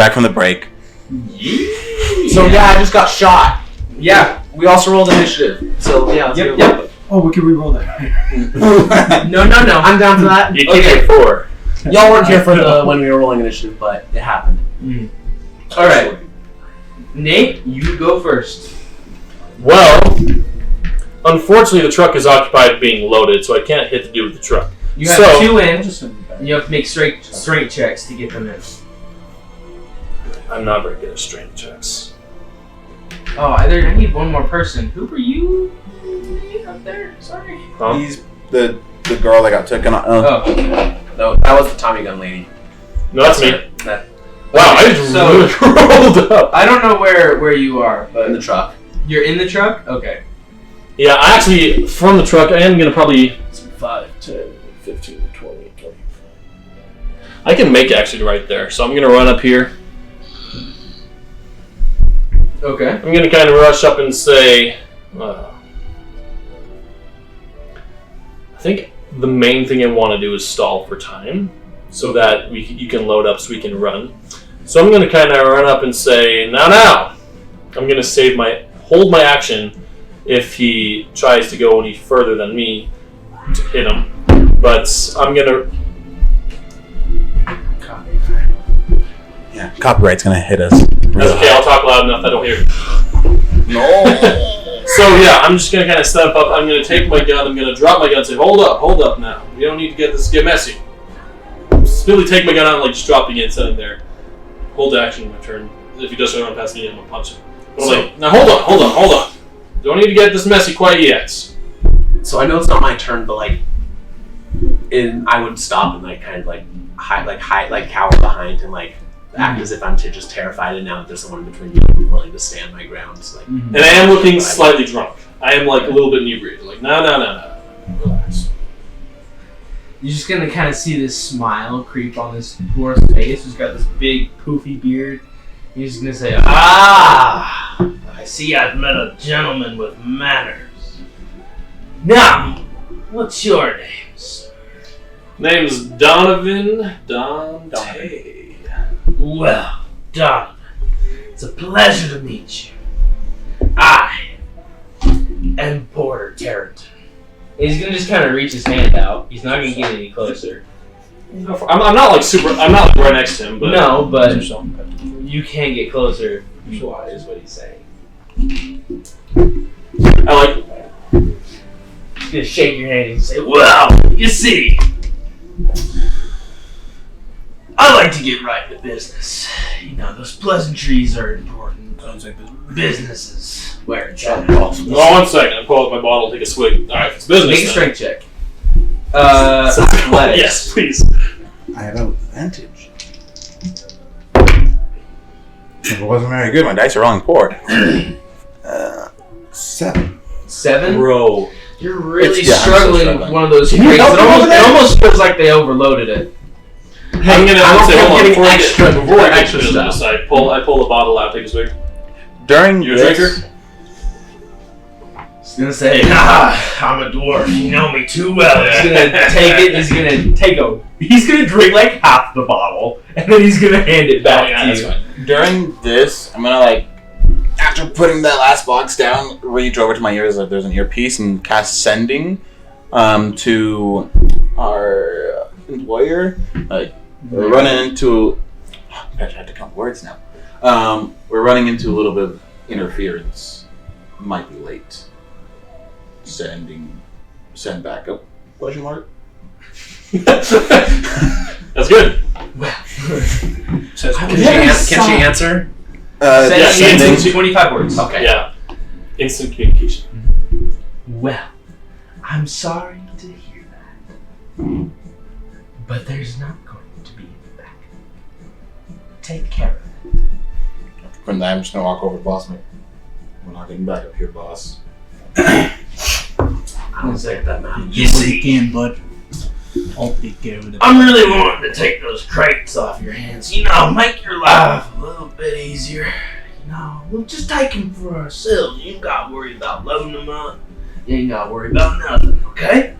back from the break. Yeah. So I just got shot. Yeah, we also rolled initiative. So yeah, Yep. Oh, we can re-roll that. No. I'm down for that. You can get 4. Y'all weren't here for when we were rolling initiative, but it happened. All right, Nate, you go first. Well, unfortunately, the truck is occupied being loaded, so I can't hit the dude with the truck. You have 2 in. You have to make strength checks to get them in. I'm not very good at strength checks. Oh, I need one more person. Who were you up there? Sorry. He's the girl that got taken on. No, that was the Tommy gun lady. No, that's me. That, Wow, I just rolled up. I don't know where you are, but in the truck. You're in the truck? Okay. Yeah, I actually, from the truck, I am going to probably 5, 10, 15, 20, 25. I can make it actually right there, so I'm going to run up here. Okay. I'm going to kind of rush up and say, I think the main thing I want to do is stall for time so that you can load up so we can run. So I'm going to kind of run up and say, now. I'm going to hold my action if he tries to go any further than me to hit him. But I'm going to... Yeah, copyright's gonna hit us. That's okay, I'll talk loud enough I don't hear. No. So yeah, I'm just gonna kind of step up. I'm gonna take my gun. I'm gonna drop my gun and say, hold up now. You don't need to get messy. Simply take my gun out and just drop it again, set it there. Hold action my turn. If he doesn't run past me, I'm gonna punch him. But I'm like, now hold on. Don't need to get this messy quite yet. So I know it's not my turn, but I would stop and kind of hide, cower behind and act as if I'm just terrified, and now that there's someone in between me, I'm willing to stand my ground. And I am looking slightly drunk. I am a little bit inebriated. No. Relax. You're just gonna kind of see this smile creep on this dwarf's face who's got this big poofy beard. You're just gonna say, I see I've met a gentleman with manners. Now, what's your name, sir? Name's Donovan Dante. Well, Donovan, it's a pleasure to meet you. I am Porter Tarrant. He's gonna just kind of reach his hand out. He's not gonna get any closer. I'm not right next to him, but no, but you can get closer. Is what he's saying. He's gonna shake your hand and say, "Well, you see, I like to get right to business. Those pleasantries are important. Businesses where it's at." No, 1 second. I pull out my bottle, take a swig. All right, it's business. Make a strength check. Athletics. Yes, please. I have advantage. If it wasn't very good, my dice are rolling poor. 7. 7? Bro. You're really I'm struggling with one of those crates. It almost feels like they overloaded it. I'm gonna say, hold on, before I get extra to this, I pull the bottle out, take a swig. During You a this, drinker? He's gonna say, I'm a dwarf. You know me too well. He's gonna take it. He's gonna drink half the bottle, and then he's gonna hand it back to you. Fine. During this, I'm gonna after putting that last box down, reach over to my ears like there's an earpiece and cast sending to our employer. We're running into. Gosh, I have to count words now. We're running into a little bit of interference. Might be late. Send backup? Question mark. That's good. Can she answer? Sending 25 words. Okay. Yeah. Instant communication. Well, I'm sorry to hear that. But there's not going to be any backup. Take care of it. From that, I'm just gonna walk over to boss. We're not getting back up here, boss. I don't say that matters. You see, again, bud. I'll take care of it. I'm really wanting to take those crates off your hands. Make your life a little bit easier. We'll just take them for ourselves. You ain't got to worry about loading them up. You ain't got to worry about nothing, okay?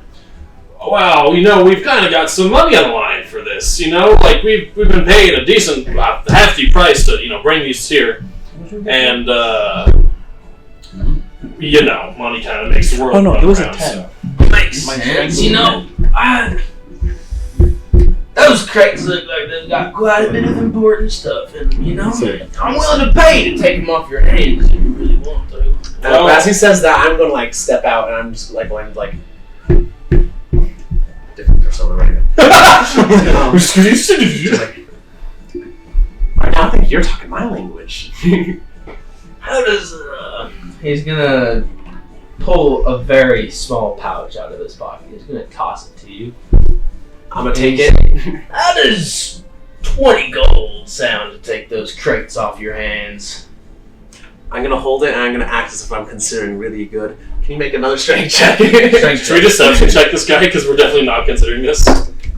well, we've kind of got some money on the line for this, like we've been paid a decent, hefty price to, bring these here. And, money kind of makes the world run it was around, a 10. so. Makes sense, those crates look like they've got quite a bit of important stuff in them, I'm willing to pay to take them off your hands if you really want to. Well, as he says that, I'm going to step out and I'm just going to different persona right now. Just right now, I think you're talking my language. How does he's gonna pull a very small pouch out of his pocket. He's gonna toss it to you. I'm gonna take it. How does 20 gold sound to take those crates off your hands? I'm gonna hold it and I'm gonna act as if I'm considering really good. Can you make another strength check? Should we deception check this guy? Because we're definitely not considering this.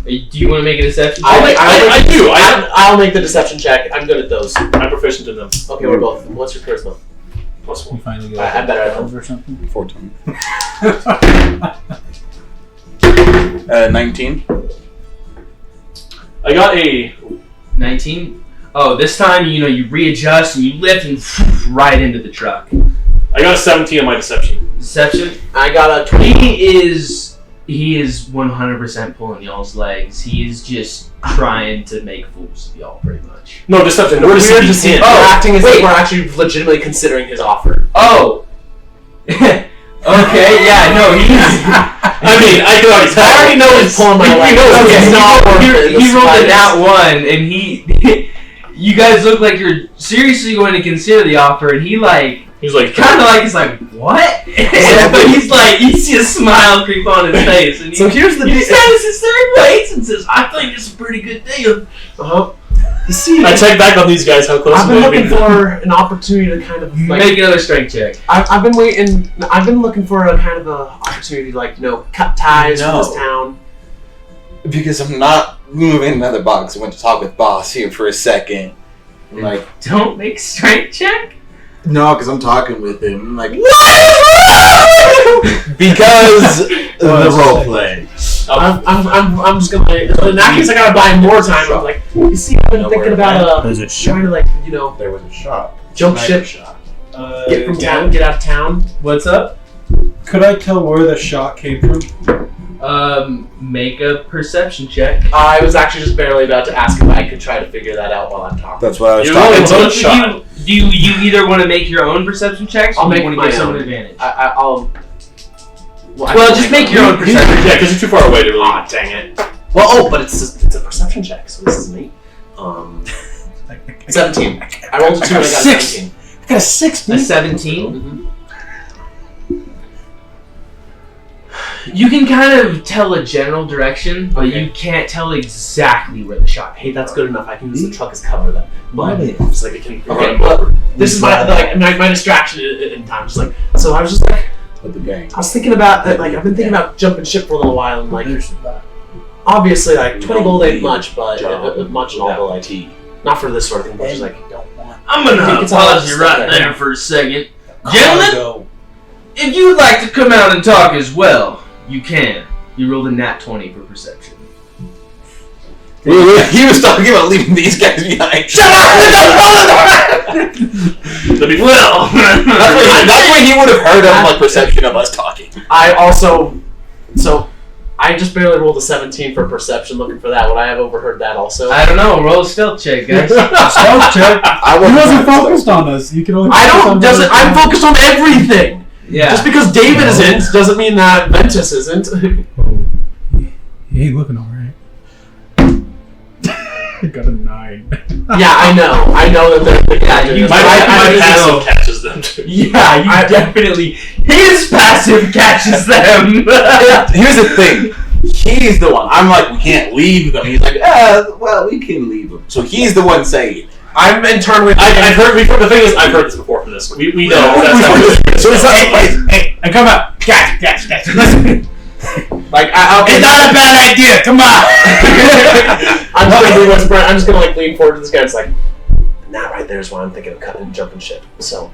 Do you want to make a deception check? I do. I'll make the deception check. I'm good at those. I'm proficient in them. Okay, we're both. What's your charisma? +1. You finally go I'm better at 12 or something. 14. 19. I got a 19? Oh, this time, you readjust and you lift and right into the truck. I got a 17 on my deception. Deception? I got a 20. He is 100% pulling y'all's legs. He is just trying to make fools of y'all, pretty much. No, deception. We're We're acting as if we're actually legitimately considering his offer. Oh! Okay, yeah, no, he's... I can already tell. I already know he's pulling my leg. He rolled a nat 1, and he... You guys look like you're seriously going to consider the offer, and he's like, he's like, what? But he's like, you see a smile creep on his face, and so here's the deal. He stands his third place and says, I think it's a pretty good deal. You see, I check back on these guys how close I've been looking for an opportunity to kind of make another strength check. I've been waiting. I've been looking for a kind of a opportunity to cut ties from this town. Because I'm not moving another box. I went to talk with Boss here for a second. I'm like, don't make strength check? No, because I'm talking with him. I'm like, what? Because the role play. I'm just gonna. In that case, I gotta buy more time. I'm like, you see, I've been thinking about There's a trying to There was a shop. jump ship, get from town, get out of town. What's up? Could I tell where the shot came from? Make a perception check. I was actually just barely about to ask if I could try to figure that out while I'm talking. That's what I was You talking only about. took a shot. Do you either want to make your own perception checks, or I'll do you make want to my give someone own. an advantage? I'll. Well, just make your own perception. Yeah, because you're too far away to really. Ah, dang it. Well, but it's a perception check, so this is neat. 17. I rolled a 2 and I got a 17. I got a 6. A 17. Mm-hmm. You can kind of tell a general direction, but Okay. you can't tell exactly where the shot came Hey, that's from. good enough. I can use the truck as cover then. But It's like it can okay, run but over. this is my distraction in time. Just like so, I was just like With the gang. I was thinking about I've been thinking about jumping ship for a little while and obviously 20 gold ain't much, but much and all, but like not for this sort of thing. But just like I'm I gonna think it's all pause you stuff right there. there for a second. Gentlemen, if you would like to come out and talk as well, you can. You rolled a nat 20 for perception. He was talking about leaving these guys behind. Shut up! Well, That's why he would have heard of my perception of us talking. I just barely rolled a 17 for perception, looking for that. Would I have overheard that also? I don't know. Roll a stealth check, guys. Stealth check. He wasn't focused on us. You can only. I'm focused on everything. Yeah. Just because David isn't doesn't mean that Ventus isn't. He ain't looking alright. I got a 9. Yeah, I know that they're. Yeah, you- My I passive catches them too. Yeah, you definitely. His passive catches them. Here's the thing. He's the one. I'm like, we can't leave them. He's like, well, we can leave them. So he's the one saying. I'm in turn with. I've heard. The thing is, I've heard this before from this. We know that's how it is. So it's not. Hey, come on. Guys, listen. Like, It's not a bad idea. Come on. I'm just gonna lean forward to this guy. It's like, that right there is why I'm thinking of cutting and jumping ship. So,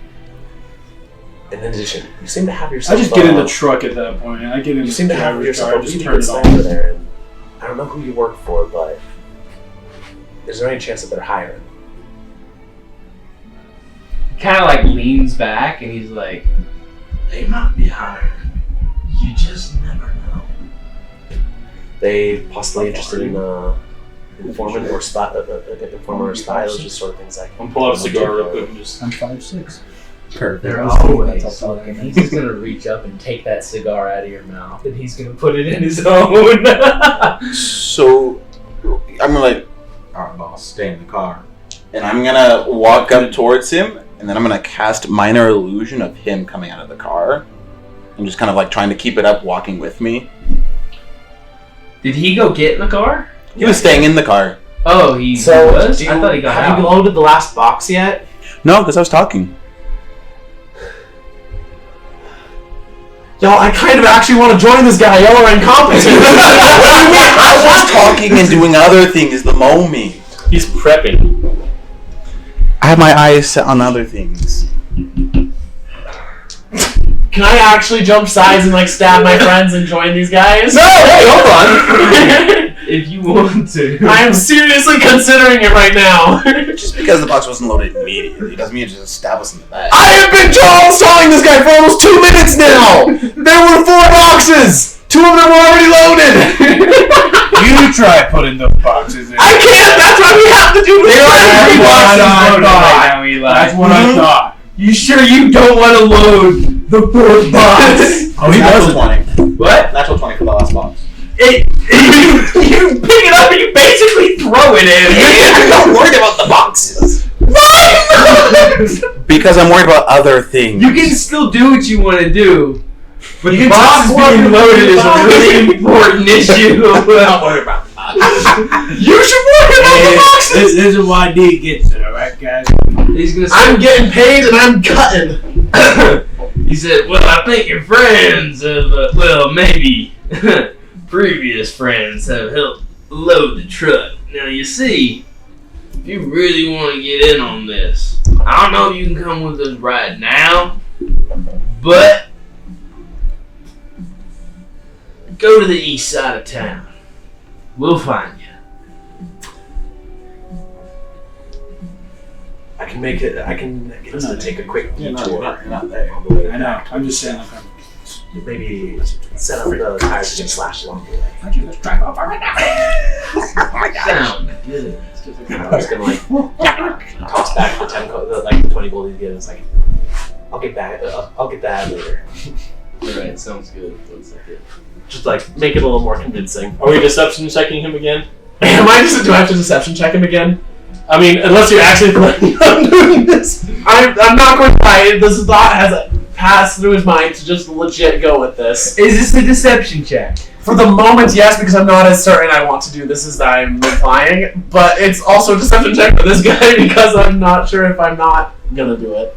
In addition, you seem to have I yourself. just get in the truck at that point. I get in You the seem to have driver's yourself car, a just really turn good it sniper on. there. And I don't know who you work for, but is there any chance that they're hiring? Kind of like leans back and he's like, they might be hired. You just never know. They possibly interested in informant or spy, informer or spy. Those are just sort of things I can. I'm pulling out a cigar real quick and just. I'm 5'6". Perfect. They're That's always all looking. He's just gonna reach up and take that cigar out of your mouth and he's gonna put it in his own. So I'm gonna like, Alright, boss, stay in the car. and I'm gonna walk up towards him, and then I'm gonna cast minor illusion of him coming out of the car, and just kind of like trying to keep it up, walking with me. Did he go get in the car? He was staying in the car. Oh, he was? I thought he got Have you out. loaded the last box yet? No, because I was talking. Y'all, I kind of actually want to join this guy. Y'all are incompetent. I was talking and doing other things the moment. He's prepping. I have my eyes set on other things. Can I actually jump sides and like stab my friends and join these guys? No, hey, hold on. If you want to. I am seriously considering it right now. Just because the box wasn't loaded immediately doesn't mean you just stab us in the back. I have been stalling this guy for almost 2 minutes now. There were 4 boxes. 2 of them were already loaded. You try putting those boxes in. I can't. That's why we have to do this. That's what I thought. You sure you don't want to load the 4th box? Oh, he doesn't. 20. What? Natural 20 for the last box. You pick it up and you basically throw it in. I'm not worried about the boxes. Because I'm worried about other things. You can still do what you want to do, but You the can box talk being more loaded is a about really important issue. I'm not worried about the boxes. You should worry about the boxes. This is why D gets it, alright, guys? He's gonna say, I'm getting paid and I'm cutting. he said, well, I think your friends have, well, maybe previous friends have helped load the truck. Now, you see, if you really want to get in on this, I don't know if you can come with us right now, but go to the east side of town. We'll find you. I can make it. I can get us to take a quick detour. You're not there. I know. I'm just saying, like, Maybe set up the tires to get slashed along the way. why don't you just drive off right now? Sound good. I'm just gonna like toss back the 20 gold he's given. It's like, I'll get back. I'll get that later. Alright, sounds good. 1 second. Just like make it a little more convincing. Are we deception checking him again? Do I have to deception check him again? I mean, unless you're actually planning on doing this. I'm not going to lie. This thought has passed through his mind to just legit go with this. Is this a deception check? For the moment, yes, because I'm not as certain I want to do this as I'm implying. But it's also a deception check for this guy because I'm not sure if I'm not gonna do it.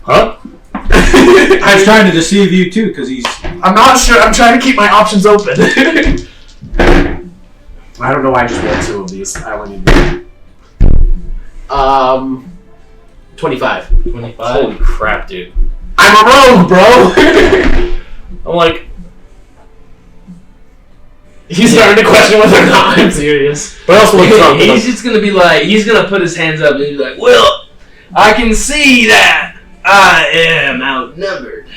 Huh? I was trying to deceive you too, because he's. I'm not sure. I'm trying to keep my options open. I don't know why I just rolled 2 of these. I only need 25. 25. Holy crap, dude. I'm a rogue, bro. I'm like, He's starting to question whether or not I'm serious. but also look drunk. He's just gonna be like, he's gonna put his hands up and he's like, well, I can see that I am outnumbered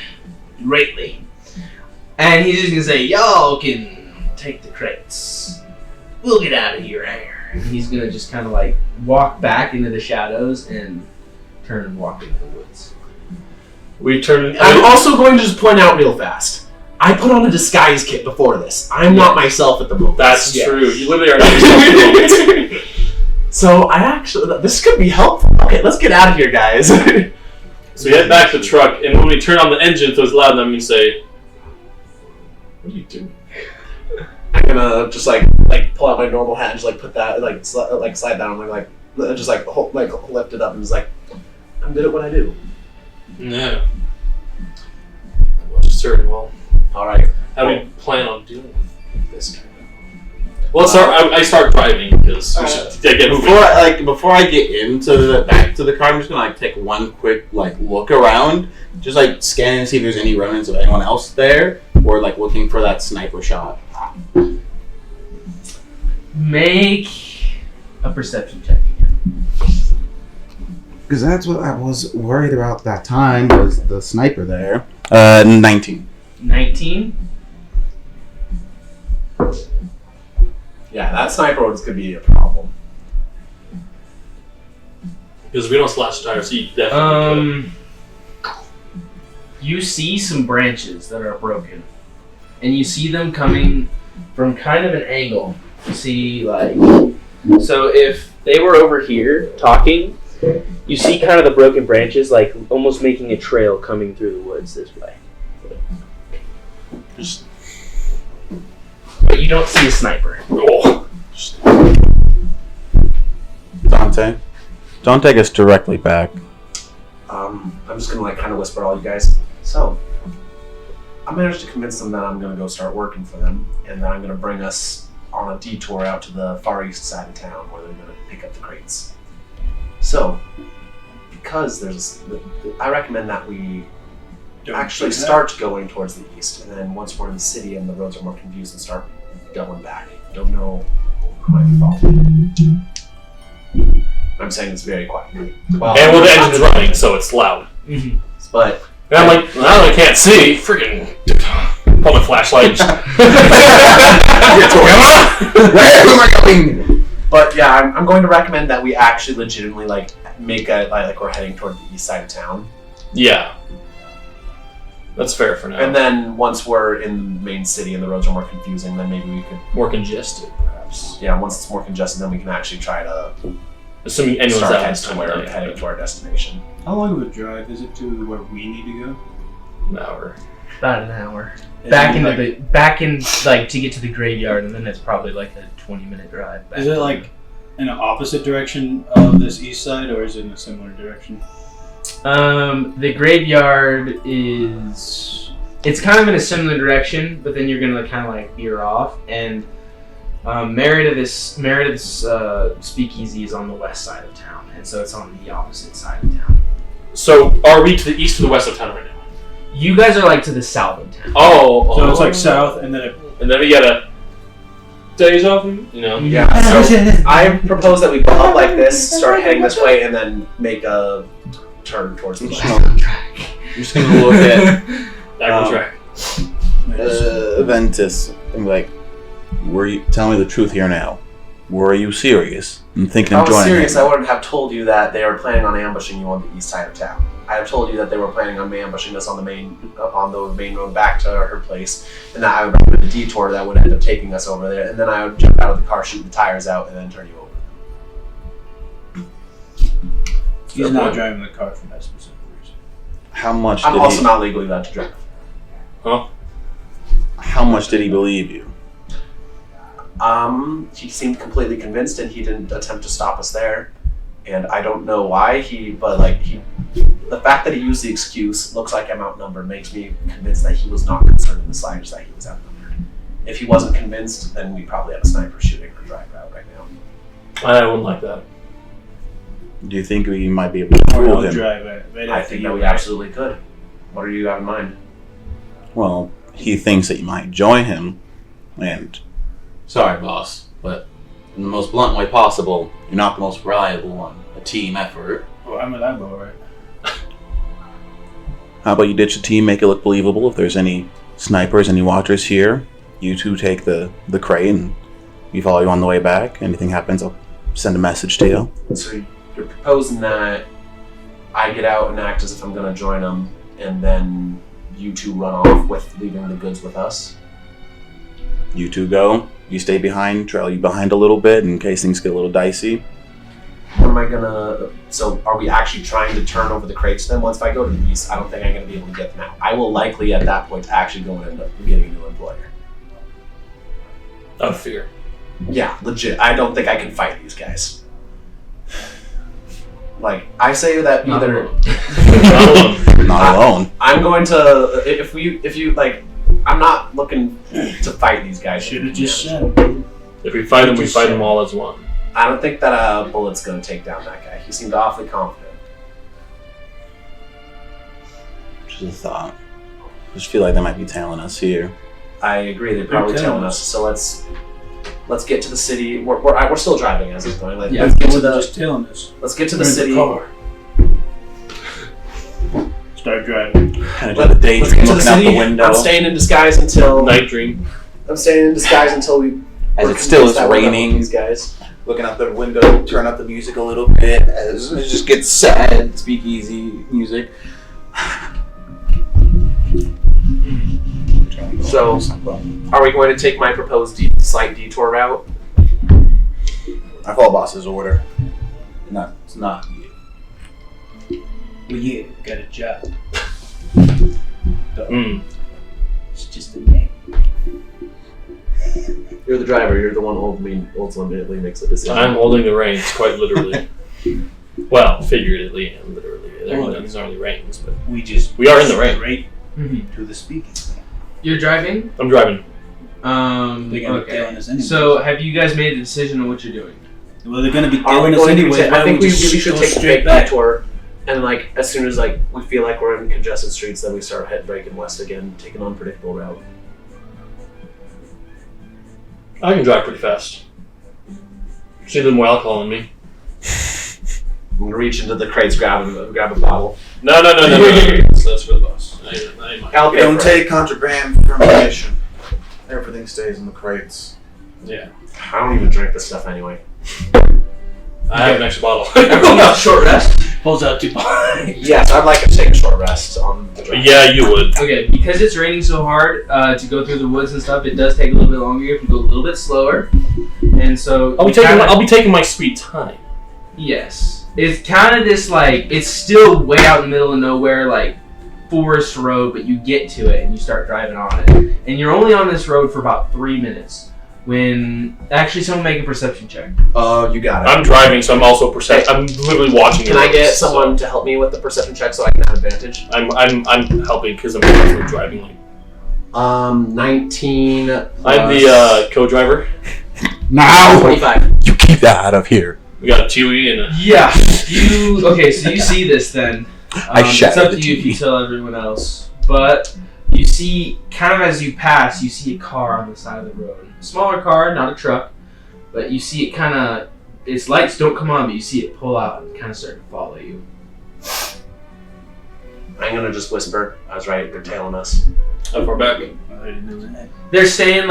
greatly. And he's just gonna say, y'all can take the crates. We'll get out of here. And he's gonna just kind of like walk back into the shadows and turn and walk into the woods. We turn. I'm also going to just point out real fast. I put on a disguise kit before this. I'm not myself at the moment. That's Yeah. true. You literally are not. So I actually, this could be helpful. Okay, let's get out of here, guys. So we head back to the truck, and when we turn on the engine, so it's loud, and I'm gonna say, "What are you doing?" I'm gonna just like pull out my normal hat and just like put that slide down and like just lift it up and just like I'm good at what I do. No. Well, just certain. Well, All right. how do we plan on dealing with this kind Well, I start driving because we should get moving. Before I get into back to the car, I'm just gonna take one quick look around, just scan and see if there's any remnants of anyone else there, or looking for that sniper shot. Make a perception check again. Because that's what I was worried about that time, was the sniper there. 19. 19? Yeah, that sniper one's gonna be a problem. Because we don't slash the tires, so you definitely could. You see some branches that are broken. And you see them coming from kind of an angle. You see, so if they were over here talking, you see kind of the broken branches, almost making a trail coming through the woods this way. But you don't see a sniper. Oh. Dante, don't take us directly back. I'm just gonna kind of whisper all you guys. So, I managed to convince them that I'm gonna go start working for them, and that I'm gonna bring us on a detour out to the far east side of town where they're gonna pick up the crates. So, because I recommend that we actually start going towards the east, and then once we're in the city and the roads are more confused, and start going back. Don't know who might be following. I'm saying it's very quiet. Well, And the engine's running, so it's loud. Mm-hmm. But And I'm like, now I can't see. Freaking pull my flashlight. Where am I going? But yeah, I'm going to recommend that we actually legitimately make a we're heading toward the east side of town. Yeah. That's fair for now. And then once we're in the main city and the roads are more confusing, then maybe we could... More congested, perhaps. Yeah, once it's more congested, then we can actually try to... Assuming anyone's start out heading this to time where of we're day. heading to our destination. How long of a drive is it to where we need to go? An hour. About an hour. Is Back it in to get to the graveyard, and then it's probably a 20-minute drive back. Is it in an opposite direction of this east side, or is it in a similar direction? The graveyard is... It's kind of in a similar direction, but then you're gonna kind of veer off, and Meredith's Speakeasy is on the west side of town, and so it's on the opposite side of town. So, are we to the east or the west of town right now? You guys are to the south of town. So it's south, and then it... And then we gotta... Days off, you know? Yeah, so I propose that we go up like this, start heading this way, and then make a turn towards the west. I'm just gonna look at Back on track. Ventus and be like, tell me the truth here now. Were you serious and thinking If I of was joining serious, him? I wouldn't have told you that they were planning on ambushing you on the east side of town. I have told you that they were planning on ambushing us on the main road back to her place, and that I would recommend a detour that would end up taking us over there, and then I would jump out of the car, shoot the tires out, and then turn you over. He's not driving the car for that specific reason. How much I'm did also he? not legally allowed to drive. Huh? How much did he believe you? He seemed completely convinced, and he didn't attempt to stop us there. And I don't know why the fact that he used the excuse, looks like I'm outnumbered, makes me convinced that he was not concerned in the slightest that he was outnumbered. If he wasn't convinced, then we probably have a sniper shooting our driver out right now. I wouldn't like that. Do you think we might be able to Or fool no him? drive right I after think you that we arrive. absolutely could. What do you have in mind? Well, he thinks that you might join him, and sorry, boss, but in the most blunt way possible, you're not the most reliable one. A team effort. Oh, I'm in that boat, right? How about you ditch the team, make it look believable? If there's any snipers, any watchers here, you two take the crate and we follow you on the way back. Anything happens, I'll send a message to you. So you're proposing that I get out and act as if I'm going to join them, and then you two run off with leaving the goods with us? You two go. You stay behind, trail you behind a little bit in case things get a little dicey. What am I gonna... So are we actually trying to turn over the crates then? Once if I go to the east, I don't think I'm going to be able to get them out. I will likely at that point actually go and end up getting a new employer. Out of fear. Yeah, legit. I don't think I can fight these guys. I say that Not either... alone. Not alone. I'm going to... If you I'm not looking to fight these guys. Should have just said. If we fight him, we fight them all as one. I don't think that a bullet's going to take down that guy. He seemed awfully confident. Just a thought. I just feel like they might be tailing us here. I agree. They're probably tailing us. So let's get to the city. We're still driving as it's going. Yeah. Let's get to Just tailing us. Let's get to the We're in city. car. Start driving. Kind of do the Let's daydream get to the looking out city. the window. I'm staying in disguise until Night dream. I'm staying in disguise until we. As we're it still is convinced that we're done with raining. These guys. Looking out the window, turn up the music a little bit as it just gets sad, speakeasy music. So, are we going to take my proposed slight detour route? I follow boss's order. It's not you. Well, yeah, got a job. It's just a name. You're the driver. You're the one who ultimately makes the decision. I'm holding the reins, quite literally. Well, figuratively and literally. These aren't really reins, but We are in the rain. Right Mhm. to the Speakeasy. You're driving? I'm driving. They're gonna be Okay. tailing us anyway. So, have you guys made a decision on what you're doing? Well, they're gonna be Are we tailing us going anyway. to? I think we really just should go take a straight big back. detour, and as soon as we feel like we're in congested streets, then we start breaking west again, taking an unpredictable route. I can drive pretty fast. See them well calling me. I'm gonna reach into the crates, grab a bottle. No. That's for the boss. I ain't mine. I'll We pay don't for it. take contraband from the mission. Everything stays in the crates. Yeah. I don't even drink this stuff anyway. I have an extra bottle. Everyone got short rest? Pulls out 2 bottles. Yes, I'd like to take a short rest on the drive. Yeah, you would. Okay, because it's raining so hard to go through the woods and stuff, it does take a little bit longer if you go a little bit slower. And so I'll be taking my sweet time. Yes. It's kind of this it's still way out in the middle of nowhere, forest road, but you get to it and you start driving on it. And you're only on this road for about 3 minutes when actually someone make a perception check. Oh, you got it. I'm driving, so I'm also I'm literally watching. Can the I get roads, someone to help me with the perception check so I can have advantage? I'm helping because I'm constantly driving. 19. I'm the co-driver. Now! 25. You keep that out of here. We got a Chewie and a. Yeah. Okay, so you see this then. I It's shattered up the to you if you TV. tell everyone else. But you see, kind of as you pass, you see a car on the side of the road. A smaller car, not a truck. But you see it kind of, its lights don't come on, but you see it pull out and kind of start to follow you. I'm gonna just whisper. I was right. They're tailing us. How far back? I didn't know that. They're staying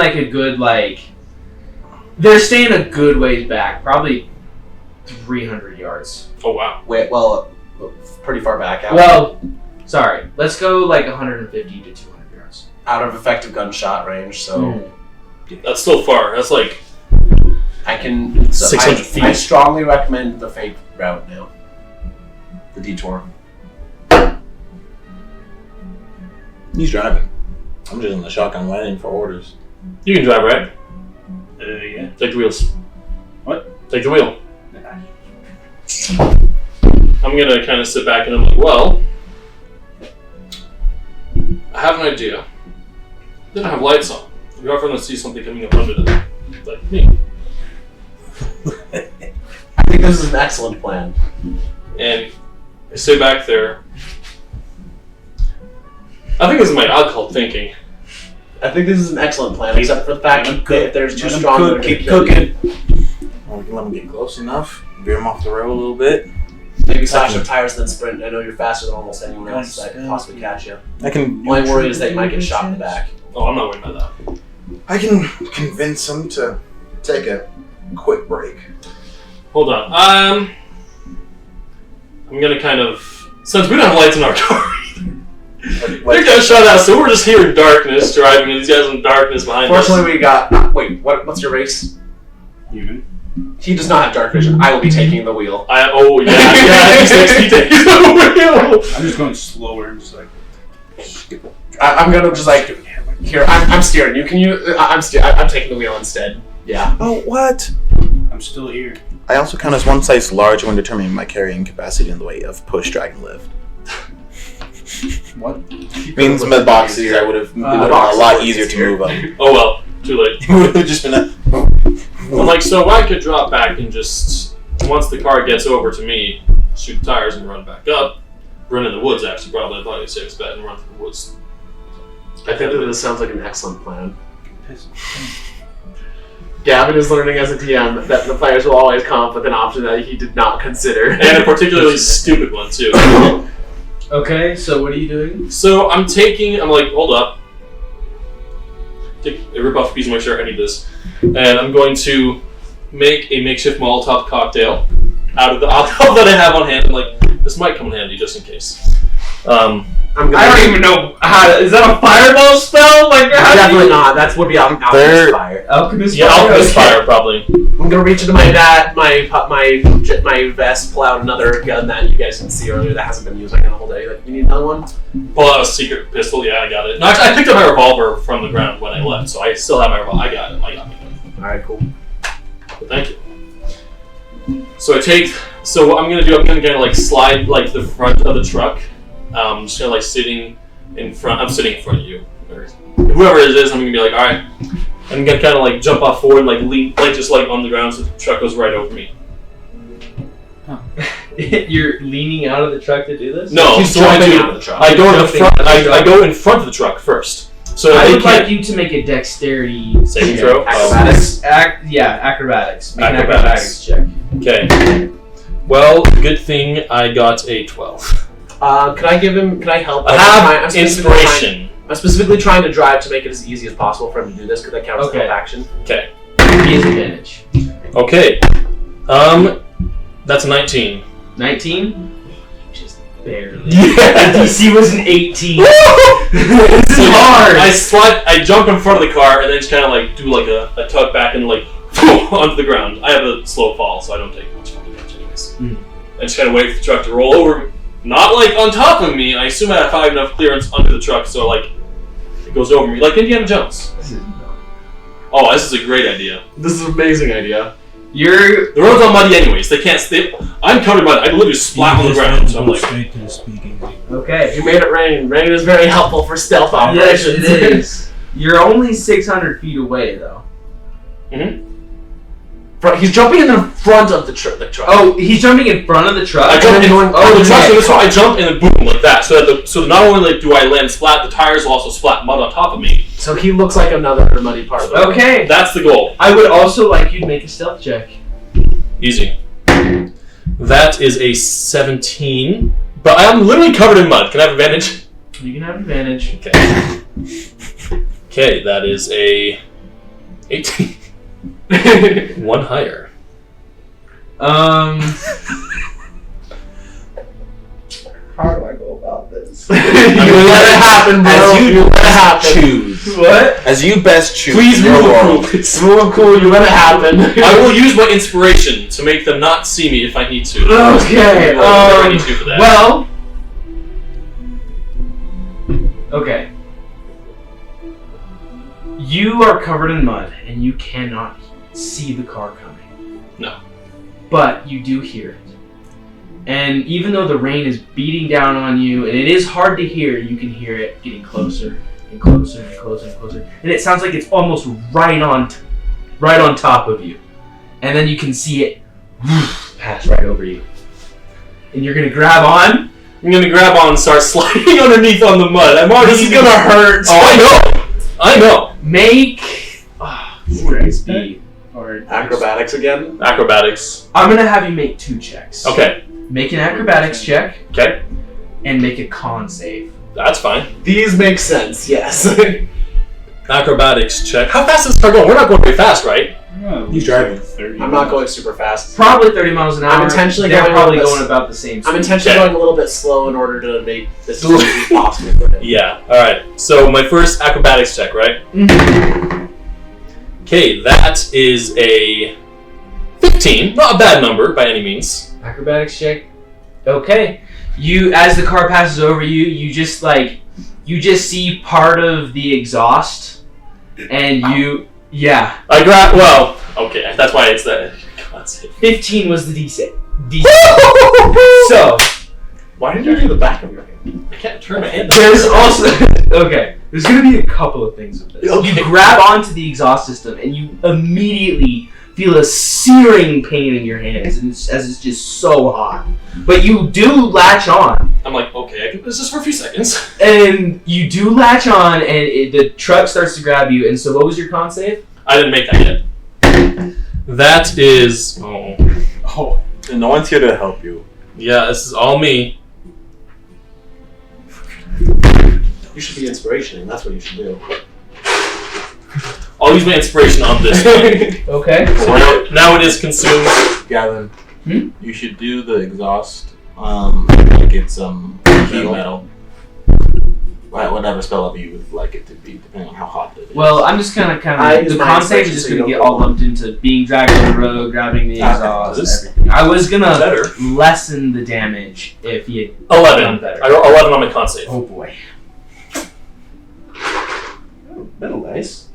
they're staying a good ways back, probably 300 yards. Oh wow. Wait, well, pretty far back out. Well, sorry, let's go 150 to 200 yards. Out of effective gunshot range, so That's still far. That's like. I can. 600 feet. I strongly recommend the fake route now. The detour. He's driving. I'm just in the shotgun waiting for orders. You can drive, right? Yeah. Take the wheels. What? Take the wheel. I'm gonna kind of sit back and I'm like, well, I have an idea. They don't have lights on. You're going to see something coming up under them. Like me. I think this is an excellent plan. And I sit back there. I think this is my alcohol thinking. I think this is an excellent plan, except for the fact that if there's too Let 'em strong, cook, they're gonna keep kill you. cooking. Well, we can let him get close enough. Veer him off the road a little bit. Maybe slash up tires then sprint. I know you're faster than almost anyone else that could possibly catch you. I can. My only worry is that you might get shot in the back. Oh, I'm not worried about that. I can convince him to take a quick break. Hold on. I'm gonna kind of, since we don't have lights in our car, they're gonna shut out. So we're just here in darkness driving, and these guys in darkness behind us. Fortunately, we got. Wait, what's your race? Human. He does not have dark vision. I will be taking the wheel. He's taking the wheel. I'm just going slower and just I'm gonna just here. I'm steering you. Can you? I'm taking the wheel instead. Yeah. Oh, what? I'm still here. I also count as one size large when determining my carrying capacity in the way of push, drag, and lift. What? Means med boxes, I would have been a lot easier to move up. Oh well, too late. It would have just been a I'm like, so I could drop back and just, once the car gets over to me, shoot the tires and run back up. Run in the woods, actually, probably. I thought I'd safest bet and run through the woods. I think that this sounds like an excellent plan. Gavin is learning as a DM that the players will always come up with an option that he did not consider. And a particularly stupid one, too. Okay, so what are you doing? So I'm like, hold up. Take a rip off a piece of my shirt, I need this. And I'm going to make a makeshift Molotov cocktail out of the alcohol that I have on hand. I'm like, this might come in handy just in case. I don't even know is that a fireball spell? Like, definitely not. That would be alchemist fire. Alchemist Yeah, fire? alchemist fire, probably. I'm gonna reach into my vest, pull out another gun that you guys didn't see earlier that hasn't been used like in the whole day. Like, you need another one? Pull out a secret pistol. Yeah, I got it. No, actually, I picked up my revolver from the ground when I left, so I still have my revolver. I got it. Alright, cool. But thank you. So what I'm gonna do, I'm gonna kind of like slide like the front of the truck. Just kind of like sitting in front. I'm sitting in front of you, or whoever it is. I'm gonna be like, all right. I'm gonna kind of like jump off forward, and like lean, like just like on the ground, so the truck goes right over me. Huh. You're leaning out of the truck to do this? No, He's so I jumping do. out of the truck. I go in the Jumping front. out of the truck. I go in front of the truck first. So I they would can't like you to make a dexterity saving check. throw. Acrobatics? Acrobatics. Make Acrobatics. an acrobatics check. Okay. Well, good thing I got a 12. Can I help? I have inspiration. I'm specifically trying to drive to make it as easy as possible for him to do this because that counts as Okay. help action. Okay. He has advantage. Okay. That's a 19. 19? Just barely. Yeah. DC was an 18. This is hard. I jump in front of the car and then just kind of like do like a tug back and like onto the ground. I have a slow fall, so I don't take much damage anyways. I just kind of wait for the truck to roll over. Not like on top of me. I assume I have enough clearance under the truck, so like it goes over me, like Indiana Jones. Oh, this is a great idea. This is an amazing idea. The road's all muddy anyways. They can't stay. I'm covered in mud. I literally splat on the ground. So I'm like, straight to the speakeasy. Okay. You made it rain. Rain is very helpful for stealth Yes, operations. it is. You're only 600 feet away, though. He's jumping in the front of the truck. Oh, he's jumping in front of the truck? I jump in. Oh, The truck's okay. in this one. I jump and then boom like that. So not only do I land splat, the tires will also splat mud on top of me. So he looks like another muddy part of the road. Okay. That's the goal. I would also like you to make a stealth check. Easy. That is a 17. But I'm literally covered in mud. Can I have advantage? You can have advantage. Okay. Okay, that is a 18. One higher. How do I go about this? You let it happen, bro. As you let it happen. choose. What? As you best choose. Please your move world. cool, please. Move cool, you let it happen. I will use my inspiration to make them not see me if I need to. Okay, Whatever I need to for that. well... Okay. You are covered in mud, and you cannot see the car coming. No. But you do hear it. And even though the rain is beating down on you, and it is hard to hear, you can hear it getting closer and closer and closer and closer. And it sounds like it's almost right on top of you. And then you can see it pass right over you. And you're gonna grab on. I'm gonna grab on and start sliding underneath on the mud. This is gonna hurt. Oh, I know. Make speed or Acrobatics again? Acrobatics. I'm gonna have you make 2 checks. Okay. Make an acrobatics check Okay. and make a con save. That's fine. These make sense, yes. Acrobatics check. How fast is this car going? We're not going very fast, right? Oh, He's driving. 30 I'm not going super fast. Probably 30 miles an hour. I'm intentionally They're going probably a little going bit- about the same speed. I'm intentionally Okay. going a little bit slow in order to make this as easy as possible for him. Yeah. All right. So my first acrobatics check, right? Mhm. Okay, that is a 15. Not a bad number by any means. Acrobatics check. Okay. You, as the car passes over you, you just see part of the exhaust, and yeah. I grab. Well, okay. That's why it's that. God save. 15 was the DC. So Why did you do the back of your hand? I can't turn my head. there's also okay. There's gonna be a couple of things with this. Okay. You grab onto the exhaust system, and you immediately feel a searing pain in your hands as it's just so hot. But you do latch on. I'm like, okay, I can do this for a few seconds. And you do latch on, and the truck starts to grab you. And so what was your con save? I didn't make that yet. That is... Oh, and no one's here to help you. Yeah, this is all me. You should be inspiration. That's what you should do. I'll use my inspiration on this one. Okay. So now it is consumed. Gavin, Hmm? you should do the exhaust. Like it's heat metal. Whatever spell level you would like it to be, depending on how hot it is. Well, I'm just kind of the con save is just going to get all lumped into being dragged on the road, grabbing the exhaust, everything. I was going to lessen the damage if you had 11. done better. I rolled 11 on my con save. Oh boy. That'll nice.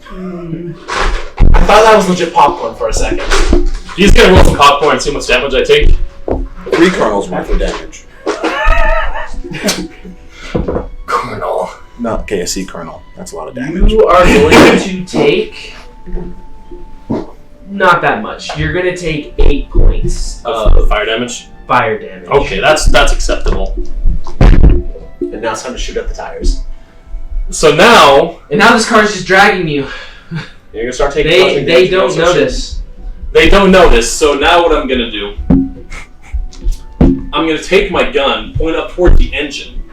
I thought that was legit popcorn for a second. He's going to roll some popcorn and see how much damage I take. 3 kernels worth of damage. Kernel. No, KSC kernel. That's a lot of damage. You are going to take not that much. You're going to take 8 points Of fire damage? fire damage. Okay, that's acceptable. And now it's time to shoot at the tires. So now... And now this car's just dragging you. You're gonna start taking. They don't notice. They don't notice, so now what I'm going to do... I'm going to take my gun, point up toward the engine,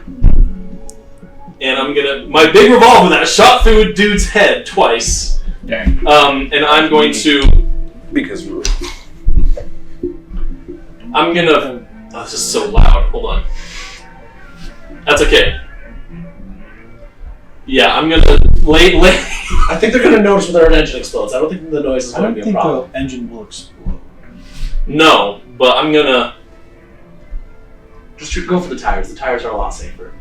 and I'm going to... My big revolver that shot through a dude's head twice. Dang. And I'm going to... Because I'm going to... Oh, this is so loud. Hold on. That's okay. Yeah, I'm going to lay... I think they're gonna notice when their engine explodes. I don't think the noise is I going don't to be a think problem. the engine will explode. No, but I'm going to... Just go for the tires. The tires are a lot safer.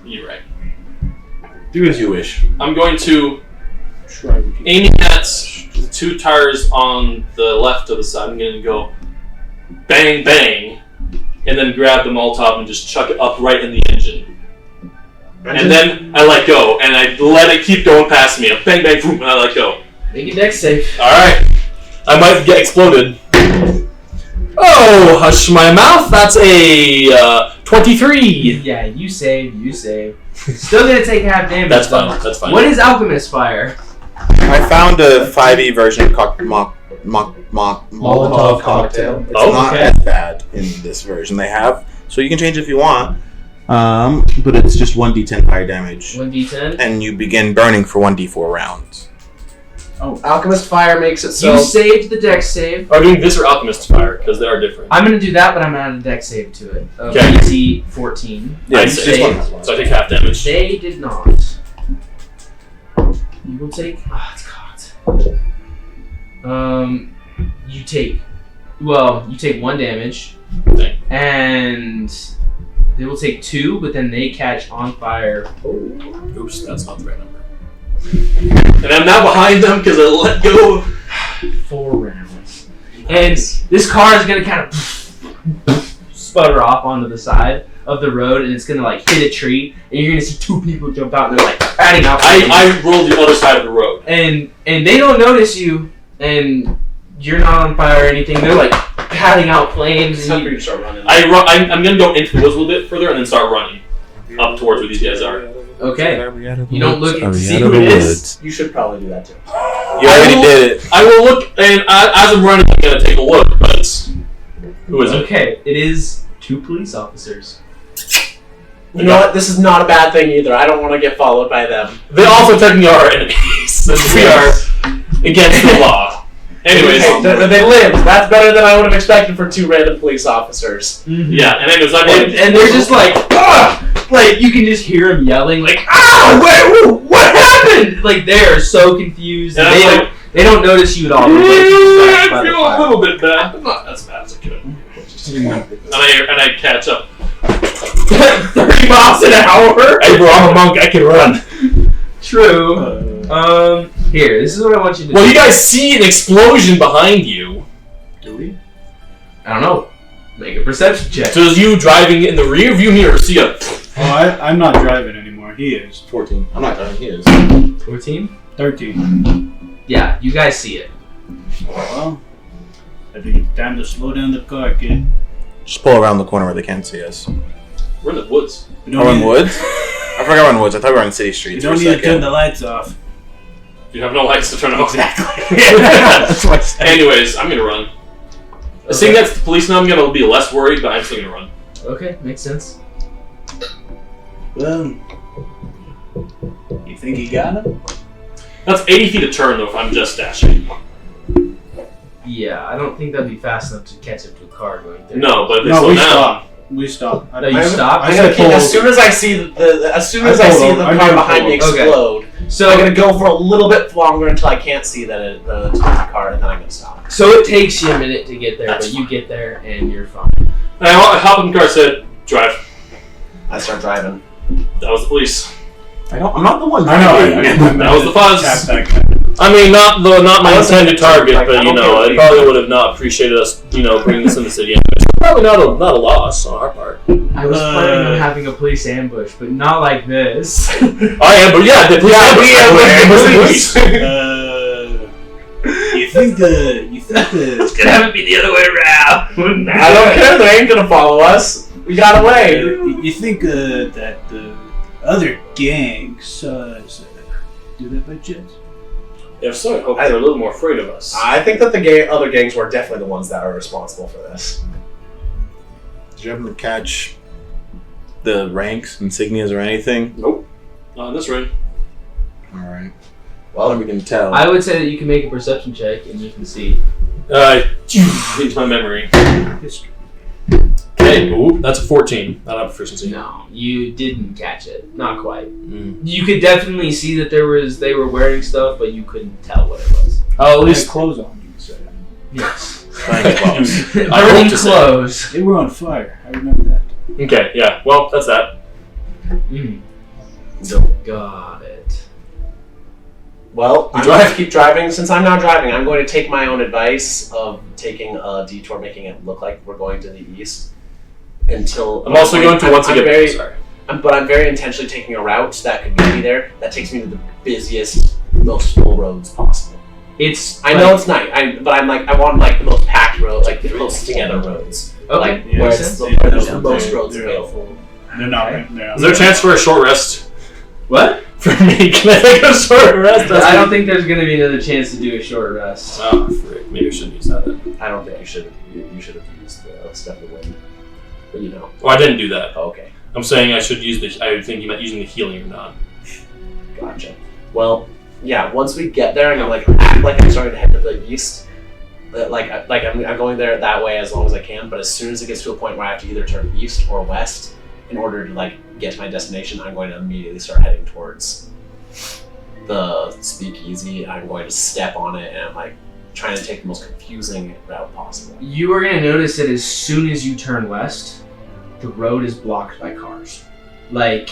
You're right. do as you wish. I'm going to... Try. Aiming at the 2 tires on the left of the side, I'm going to go bang, bang, and then grab the Molotov and just chuck it up right in the engine. And then I let go, and I let it keep going past me. Bang, bang, boom, and I let go. Make a dex save. Alright. I might get exploded. Oh, hush my mouth. That's a 23. Yeah, you save. Still gonna take half damage. That's though. fine. That's fine. What is Alchemist Fire? I found a 5e version of Molotov cocktail. It's Oh, not okay. as bad in this version they have, so you can change it if you want. But it's just 1d10 fire damage, 1d10. and you begin burning for 1d4 rounds. Alchemist Fire makes it so. You saved the dex save. Are we doing this or Alchemist Fire? Because they are different. I'm gonna do that, but I'm gonna add a dex save to it. Okay. DC 14. Yeah, I you saved. saved. So I take half damage. They did not. You will take. Oh, it's caught. You take 1 damage, Dang. and they will take 2, but then they catch on fire. Oops, that's not the right number. And I'm now behind them because I let go. 4 rounds. And this car is gonna kind of sputter off onto the side of the road, and it's gonna like hit a tree, and you're gonna see 2 people jump out, and they're like patting out. I rolled the other side of the road. And they don't notice you, and you're not on fire or anything. They're like patting out flames. It's And time for you you, to start running. I'm going to go into the woods a little bit further and then start running up towards where these guys are. okay. You don't look to see who it is. You should probably do that too. You already did it. I will look, and as I'm running, I'm going to take a look, but who is it? Okay, it is 2 police officers. You know what? This is not a bad thing either. I don't want to get followed by them. They also technically are our enemies, since we are against the law. Anyways, They lived. That's better than I would have expected for 2 random police officers. yeah, and anyways, I'm like, And they're just like, ah! Like, you can just hear them yelling, like, ah! What happened? Like, they are so confused. And They I'm don't, they don't notice you at all. I By the feel a fire. little bit bad, but not as bad as I could. And I catch up. 30 miles an hour? Hey bro, I'm a monk, I can run. True. Here, this is what I want you to do. Well, you guys see an explosion behind you. Do we? I don't know. Make a perception check. So as you driving in the rear view mirror, see a... I'm not driving anymore. He is. 14. I'm not done. He is. 14? 13. Yeah, you guys see it. Well, I think it's time to slow down the car, kid. Just pull around the corner where they can't see us. We're in the woods. We don't Oh, in need- woods? I forgot we're in woods. I thought we were on city You streets don't for a need to turn second. the lights off. You have no lights to turn off. Exactly. That's what I said. Anyways, I'm gonna run. Seeing that's the police now, I'm gonna be less worried, but I'm still gonna run. Okay, makes sense. Well, you think he got him? That's 80 feet a turn, though, if I'm just dashing. Yeah, I don't think that'd be fast enough to catch up to a car going there. No, but if they No, slow we down. stopped. We stopped. No, you stopped? I gotta pull. As soon as I see the car behind me explode, So I'm gonna go for a little bit longer until I can't see that it's a car, and then I'm gonna stop. So it takes you a minute to get there, That's but you get there and you're fine. And I hop in the car and said, drive. I start driving. That was the police. I'm not the one. I know. That was the fuzz. Tap that guy. I mean, not my I was intended target, like, but I don't care I what you probably do. would have not appreciated us, bringing this in the city. Probably not a loss on our part. I was planning on having a police ambush, but not like this. I am, but yeah, the police ambush. You think the It's gonna have to be the other way around. I don't care. They ain't gonna follow us. We got away. you think that the other gang saw us do that by chance? If so, I hope they're a little more afraid of us. I think that the other gangs were definitely the ones that are responsible for this. Did you happen to catch the ranks, insignias, or anything? Nope. Not in this ring. Alright. Well, we can tell. I would say that you can make a perception check and you can see. Into my memory. History. Okay, ooh, that's a 14. Not a proficiency. No, you didn't catch it. Not quite. Mm. You could definitely see that they were wearing stuff, but you couldn't tell what it was. Oh, at At least least clothes on, you could say. Yes. Playing close. I hope Burning to say. clothes. They were on fire. I remember that. Okay, yeah. Well, that's that. Mm. Got it. Well, I'm drive? going to keep driving. Since I'm now driving, I'm going to take my own advice of taking a detour, making it look like we're going to the east. Until I'm also going to once I'm again. very, Sorry. but I'm very intentionally taking a route that could get me there. That takes me to the busiest, most full roads possible. It's. I know it's night, but I'm like I want like the most packed roads, like the close together roads. Okay. Like Yeah, where makes it's sense. where there's the They're- most roads they're available. full. They're not. Okay. They're not Is there a chance for a short rest What? for me? Can I take a short rest? I don't think there's gonna be another chance to do a short rest. Oh, frick. Maybe I shouldn't use that then. I don't think you should. You should have used the step of the wind. But you know. Oh, I didn't do that. Oh, okay. I'm saying I should use the. I think you meant using the healing or not. Gotcha. Well, yeah. Once we get there, and I'm like act like I'm starting to head to the east. Like I'm going there that way as long as I can. But as soon as it gets to a point where I have to either turn east or west in order to like get to my destination, I'm going to immediately start heading towards the Speakeasy. I'm going to step on it, and I'm like trying to take the most confusing route possible. You are gonna notice that as soon as you turn west, the road is blocked by cars. Like.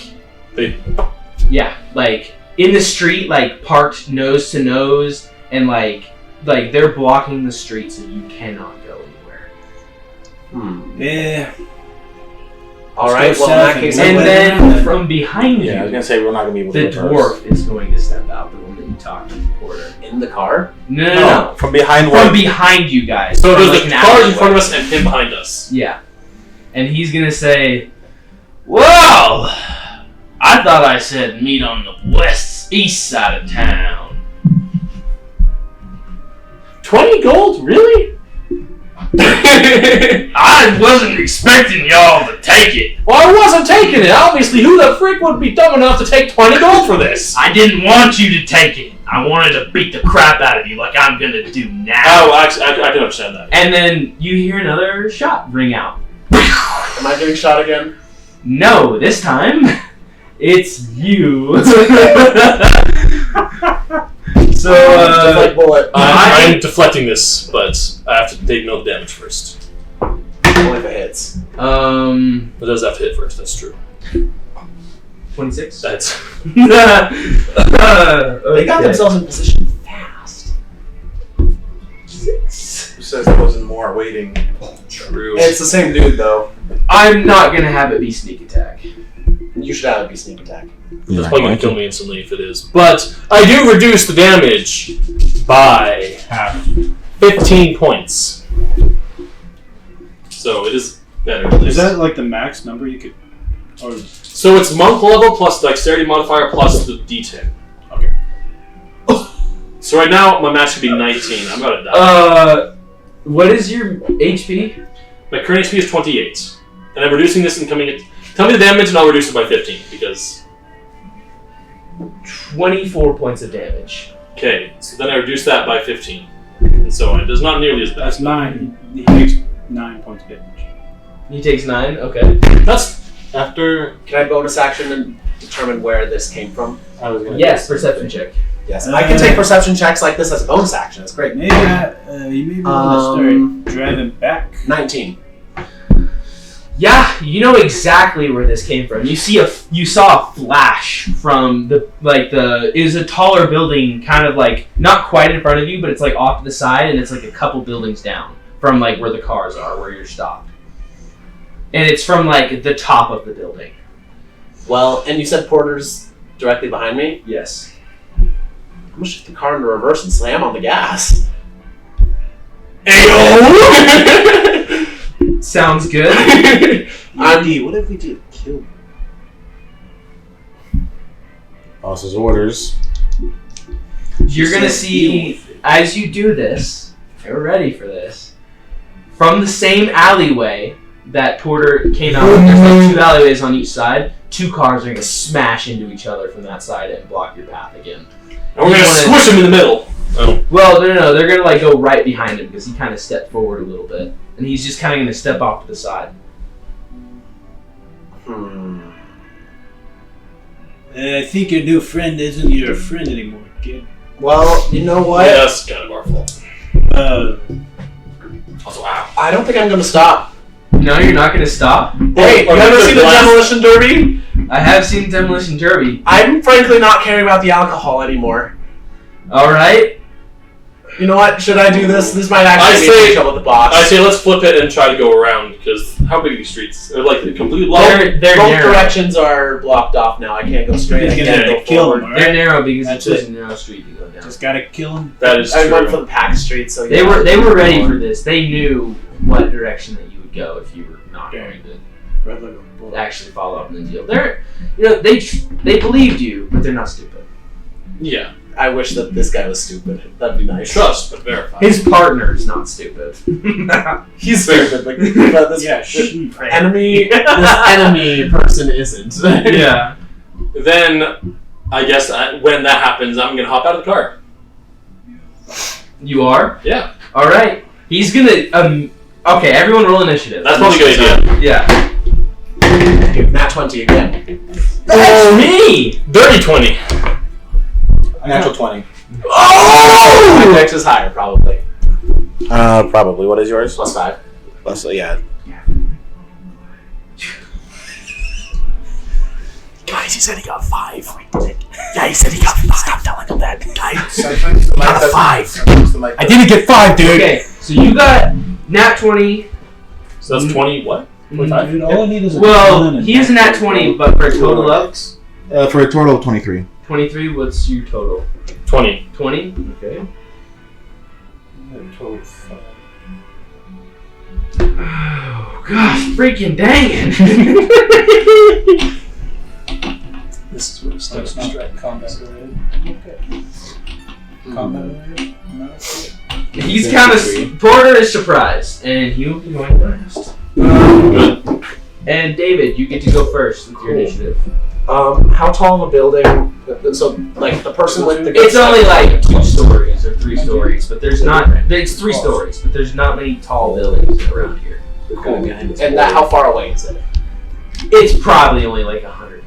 Yeah, like in the street, like parked nose to nose, and like they're blocking the street so you cannot go anywhere. Yeah. All right. Let's go Well, in that south case, and And went then around. from behind Yeah, I was you, gonna say we're not gonna be able to the reverse. dwarf is going to step out. The one that you talked to, the porter. in the car. No. From behind From one. behind you guys. So From there's like the an cars in alleyway. front of us and him behind us. Yeah. And he's gonna say, "Well, I thought I said meet on the east side of town." 20 gold? Really? I wasn't expecting y'all to take it. Well, I wasn't taking it. Obviously, who the freak would be dumb enough to take 20 gold for this? I didn't want you to take it. I wanted to beat the crap out of you like I'm gonna do now. Oh, actually, I can understand that. And then you hear another shot ring out. Am I getting shot again? No, this time it's you. So, Deflect bullet. I'm deflecting this, but I have to take no damage first. Only if it hits. It does have to hit first, that's true. 26. That's... They got themselves in position fast. 6. Who says there wasn't more waiting? True. It's the same dude though. I'm not gonna have it be sneak attack. You should have it be sneak attack. It's probably going to kill me instantly if it is. But I do reduce the damage by Half. 15 points. So it is better. Is that like the max number you could? Or So it's monk level plus dexterity modifier plus the D10. Okay. So right now my match should be 19. I'm about to die. What is your HP? My current HP is 28, and I'm reducing this and coming. Tell me the damage, and I'll reduce it by 15 because. 24 points of damage. Okay, so then I reduce that by 15, and so on. It is not nearly as bad. that's 9. He takes 9 points of damage. He takes 9. Okay. That's After Can I bonus action and determine where this came from? I was gonna. Yes, perception check. Yes, I can take perception checks like this as a bonus action. It's great. Maybe you maybe want to start driving back. 19. Yeah, you know exactly where this came from. You saw a flash from it is a taller building, kind of like not quite in front of you, but it's like off to the side, and it's like a couple buildings down from like where the cars are, where you're stopped. And it's from like the top of the building. Well, and you said Porter's directly behind me? Yes. I'm gonna shift the car into reverse and slam on the gas. Ayo! Sounds good. Andy, what if we did kill him? Boss's orders. You're gonna see as you do this. You're ready for this. From the same alleyway that Porter came out of, there's like 2 alleyways on each side. 2 cars are gonna smash into each other from that side and block your path again. And we're gonna squish him in the middle. Oh. Well, no, they're gonna like go right behind him because he kind of stepped forward a little bit, and he's just kind of gonna step off to the side. I think your new friend isn't your friend anymore, kid. Well, you know what? Yeah, that's kind of our fault. Also, wow. I don't think I'm gonna stop. No, you're not gonna stop. Hey, you ever seen the Demolition Derby? I have seen Demolition Derby. I'm frankly not caring about the alcohol anymore. All right. You know what? Should I do this? This might actually be trouble with the boss. I say let's flip it and try to go around, because how big are these streets? They're like the complete block. They're Both narrow. directions are blocked off now. I can't go straight. I He's can't gonna go kill forward. him, They're alright? narrow because That's it's just it. a narrow street to go down. Just gotta kill him. That is I true. went for the pack street, so They yeah. were ready for this. They knew what direction that you would go if you were not going to actually follow up on the deal. They believed you, but they're not stupid. Yeah. I wish that this guy was stupid. That'd be nice. Trust, but verify. His partner's not stupid. He's stupid. Like, but this enemy, this enemy person isn't. Yeah. Then, I guess when that happens, I'm gonna hop out of the car. You are? Yeah. All right. He's gonna. Okay, everyone roll initiative. That's probably a good idea. Yeah. Nat 20 again. Oh, me! Dirty 20. Natural 20. My dex is higher, probably. Probably. What is yours? +5. Plus, yeah. Guys, he said he got 5. Yeah, he said he got 5. Stop telling him that. Guys, Sometimes the mic got a doesn't- 5. sometimes the mic I didn't get 5, dude! Okay, so you got nat 20. So that's 20 what? 25? Dude, all I need is a Well, gun and he is a nat 20, but for a total of For a total of 23. 23, what's your total? 20. 20? Okay. Oh, gosh, freaking dang it. This is where it starts That's to not strike. combat related. Okay. Combat related? No. He's kind of. Porter is surprised, and he'll be going last. Good. And David, you get to go first with your initiative. how tall of a building? So, like, the person with the... It's only like 2 stories or 3 stories, but there's not. It's 3 stories, but there's not many tall buildings around here. And that, how far away is it? It's probably only like 100.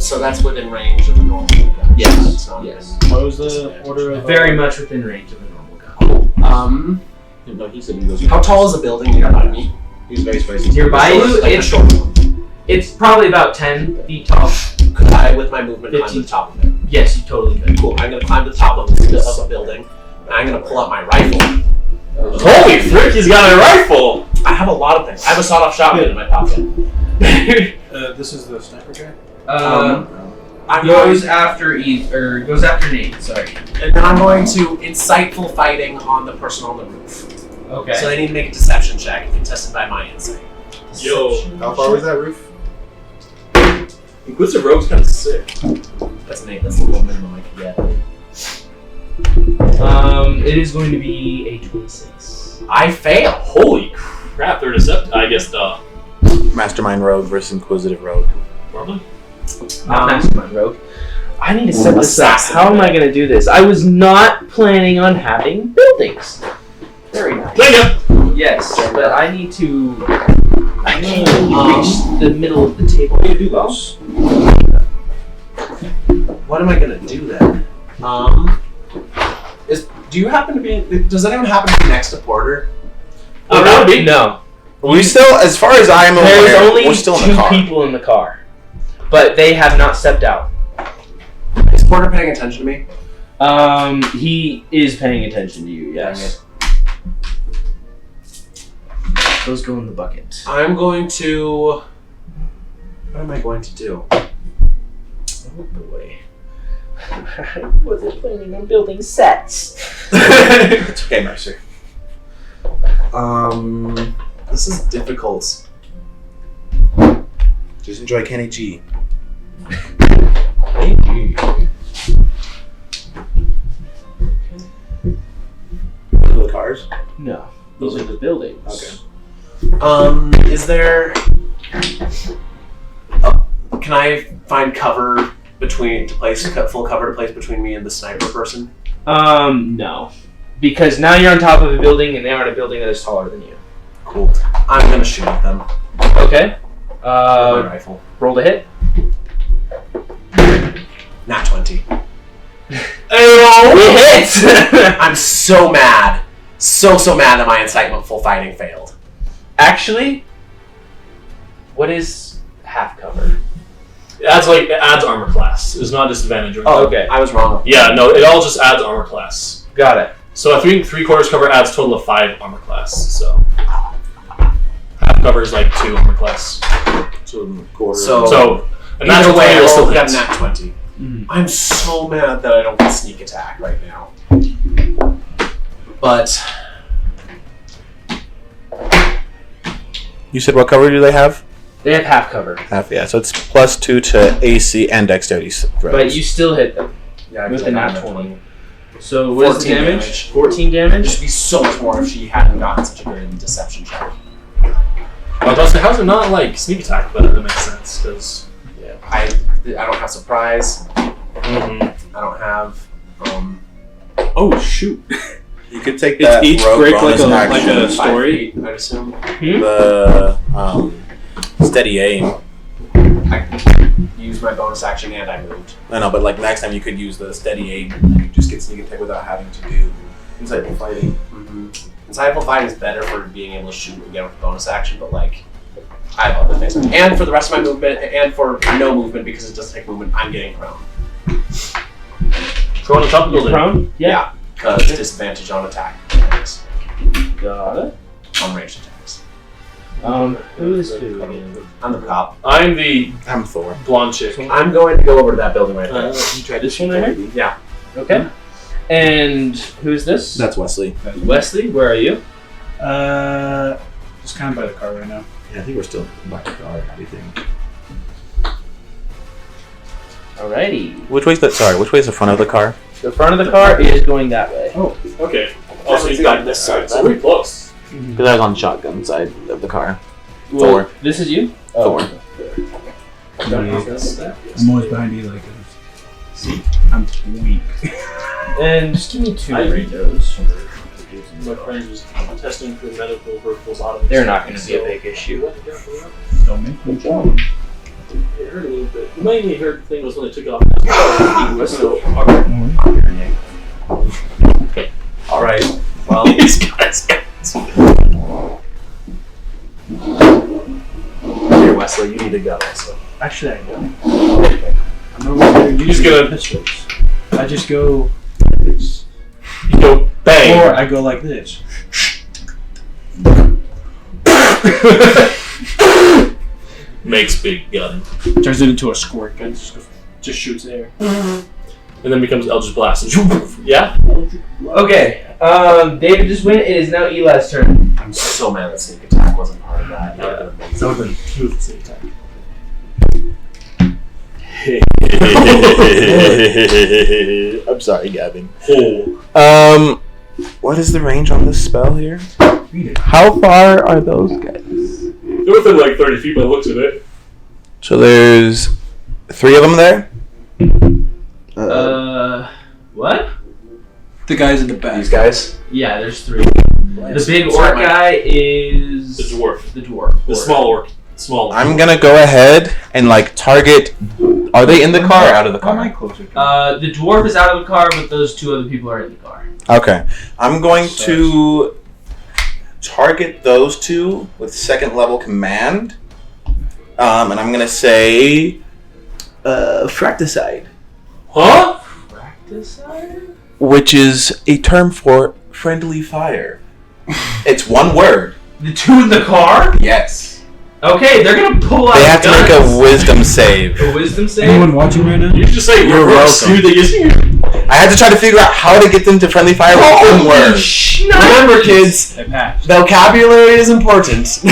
So that's within range of a normal gun. Yes. It's not- Yes. What was the order of... Very much within range of a normal gun. No, he said he goes. How tall is the building nearby me? He's very spicy. Nearby you, Like a it's, short one. it's probably about 10 feet tall. Could I, with my movement, climb 15. the top of it? Yes, you totally could. Cool. I'm gonna climb the top of a building, and I'm gonna pull out my rifle. Holy frick, he's got a rifle! I have a lot of things. I have a sawed-off shotgun in my pocket. this is the sniper guy? Goes after Nate. Sorry. And then I'm going to insightful fighting on the person on the roof. Okay. So they need to make a deception check, contested by my insight. Yo. How far was that roof? Inquisitive Rogue's kind of sick. That's an 8. That's the low minimum I can get. It is going to be a 26. I fail. Holy crap, they're deceptive. I guess, Mastermind Rogue versus Inquisitive Rogue. probably. Not Mastermind Rogue. I need to set this up. Assassin. How am I going to do this? I was not planning on having buildings. Very nice. Play Yes, but I need to. I can't reach the middle of the table. How do you do this? What am I gonna do then? Do you happen to be? Does anyone happen to be next to Porter? No. We still, as far as I'm There's aware, only we're still in the two car. people in the car, but they have not stepped out. Is Porter paying attention to me? He is paying attention to you. Yes. Those go in the bucket. I'm going to. What am I going to do? Oh boy. I wasn't planning on building sets. It's okay, Mercer. This is difficult. Just enjoy Kenny G. Those are the cars? No, those are the buildings. Okay. Is there? Can I find cover full cover to place between me and the sniper person? No. Because now you're on top of a building and they are in a building that is taller than you. Cool. I'm gonna shoot at them. Okay. With my rifle. Roll to hit. Nat 20. It hits! I'm so mad. So mad that my incitement-full fighting failed. Actually, what is half cover? It adds armor class. It's not disadvantage or anything. Oh, Okay. I was wrong. Yeah, no, it all just adds armor class. Got it. So a three-quarters cover adds total of 5 armor class. So half cover is like 2 armor class. So, quarter. So and that's Either way, I still rolled got a hits. nat 20. Mhm. I'm so mad that I don't get sneak attack right now. But You said what cover do they have? They have half cover. Half, yeah. So it's +2 to AC and dexterity throws. But you still hit them yeah, with I the got nat a 20. So what is the 14 damage? damage. 14 It'd damage? just be so much more if she hadn't gotten such a good deception check. Well, how's it not like sneak attack? But that makes sense because I don't have surprise. I don't have. Oh shoot! you could take It's that each rogue break like bonus a action, story. 5 feet, I'd assume. the steady aim. I used my bonus action and I moved. I know, but like next time you could use the steady aim and you just get sneak attack without having to do insightful fighting. Insightful fighting is better for being able to shoot again with bonus action, but like I have other things. And for the rest of my movement, and for no movement because it doesn't take movement, I'm getting prone. throw on the top of the building. Prone? Yeah, because disadvantage on attack attacks, Got it. on ranged attacks. Who is who again? I'm the cop. I'm the I'm Thor. blonde chick. I'm going to go over to that building right there. You tried This one right here? Yeah. Okay. And who is this? That's Wesley. Wesley, where are you? Just kind of by the car right now. Yeah, I think we're still by the car. What do you think? Alrighty. Which way's the front of the car? The front of the car is going that way. Okay. Also, you got this side. So we're close. Because I was on the shotgun side of the car. Well, Thor. this is you? Thor. I'm always behind you like this. I'm weak. And just give me 2 I agree. Doritos. My friend was testing for medical vertical bottom. They're not going to be a big issue. Don't make me jump. It hurt a little bit. The main hurt thing was when they took off. So, All right. Well, these guys. here, Wesley, you need to go. So. Actually, I don't. I'm not really He's using gonna- pistols. I just go like this. You go bang. Or I go like this. Makes big gun. Turns it into a squirt gun. Just goes Just shoots air. And then becomes Eldritch Blast. Yeah? Okay. David just went. It is now Eli's turn. I'm so mad that sneak attack wasn't part of that. That would have been amazing. That would have been two at the same time. I'm sorry, Gavin. Oh. What is the range on this spell here? How far are those guys? They're within like 30 feet by the looks of it. So there's 3 of them there? What? The guys in the back. These guys? Yeah, there's 3. The big orc guy is The dwarf. The dwarf. The small orc. Small. I'm gonna go ahead and like target. Are they in the car or out of the How am I car? closer to? The dwarf is out of the car, but those 2 other people are in the car. Okay. I'm going to target those 2 with 2nd level command. And I'm gonna say Fracticide. Huh? Practicide? Which is a term for friendly fire. It's 1 word. The 2 in the car? Yes. Okay, they're gonna pull out They have to make guns. a wisdom save. A wisdom save? Anyone watching right now? You should just say You're reverse. welcome. You I had to try to figure out how to get them to friendly fire with 1 word. Remember, kids, I passed. vocabulary is important.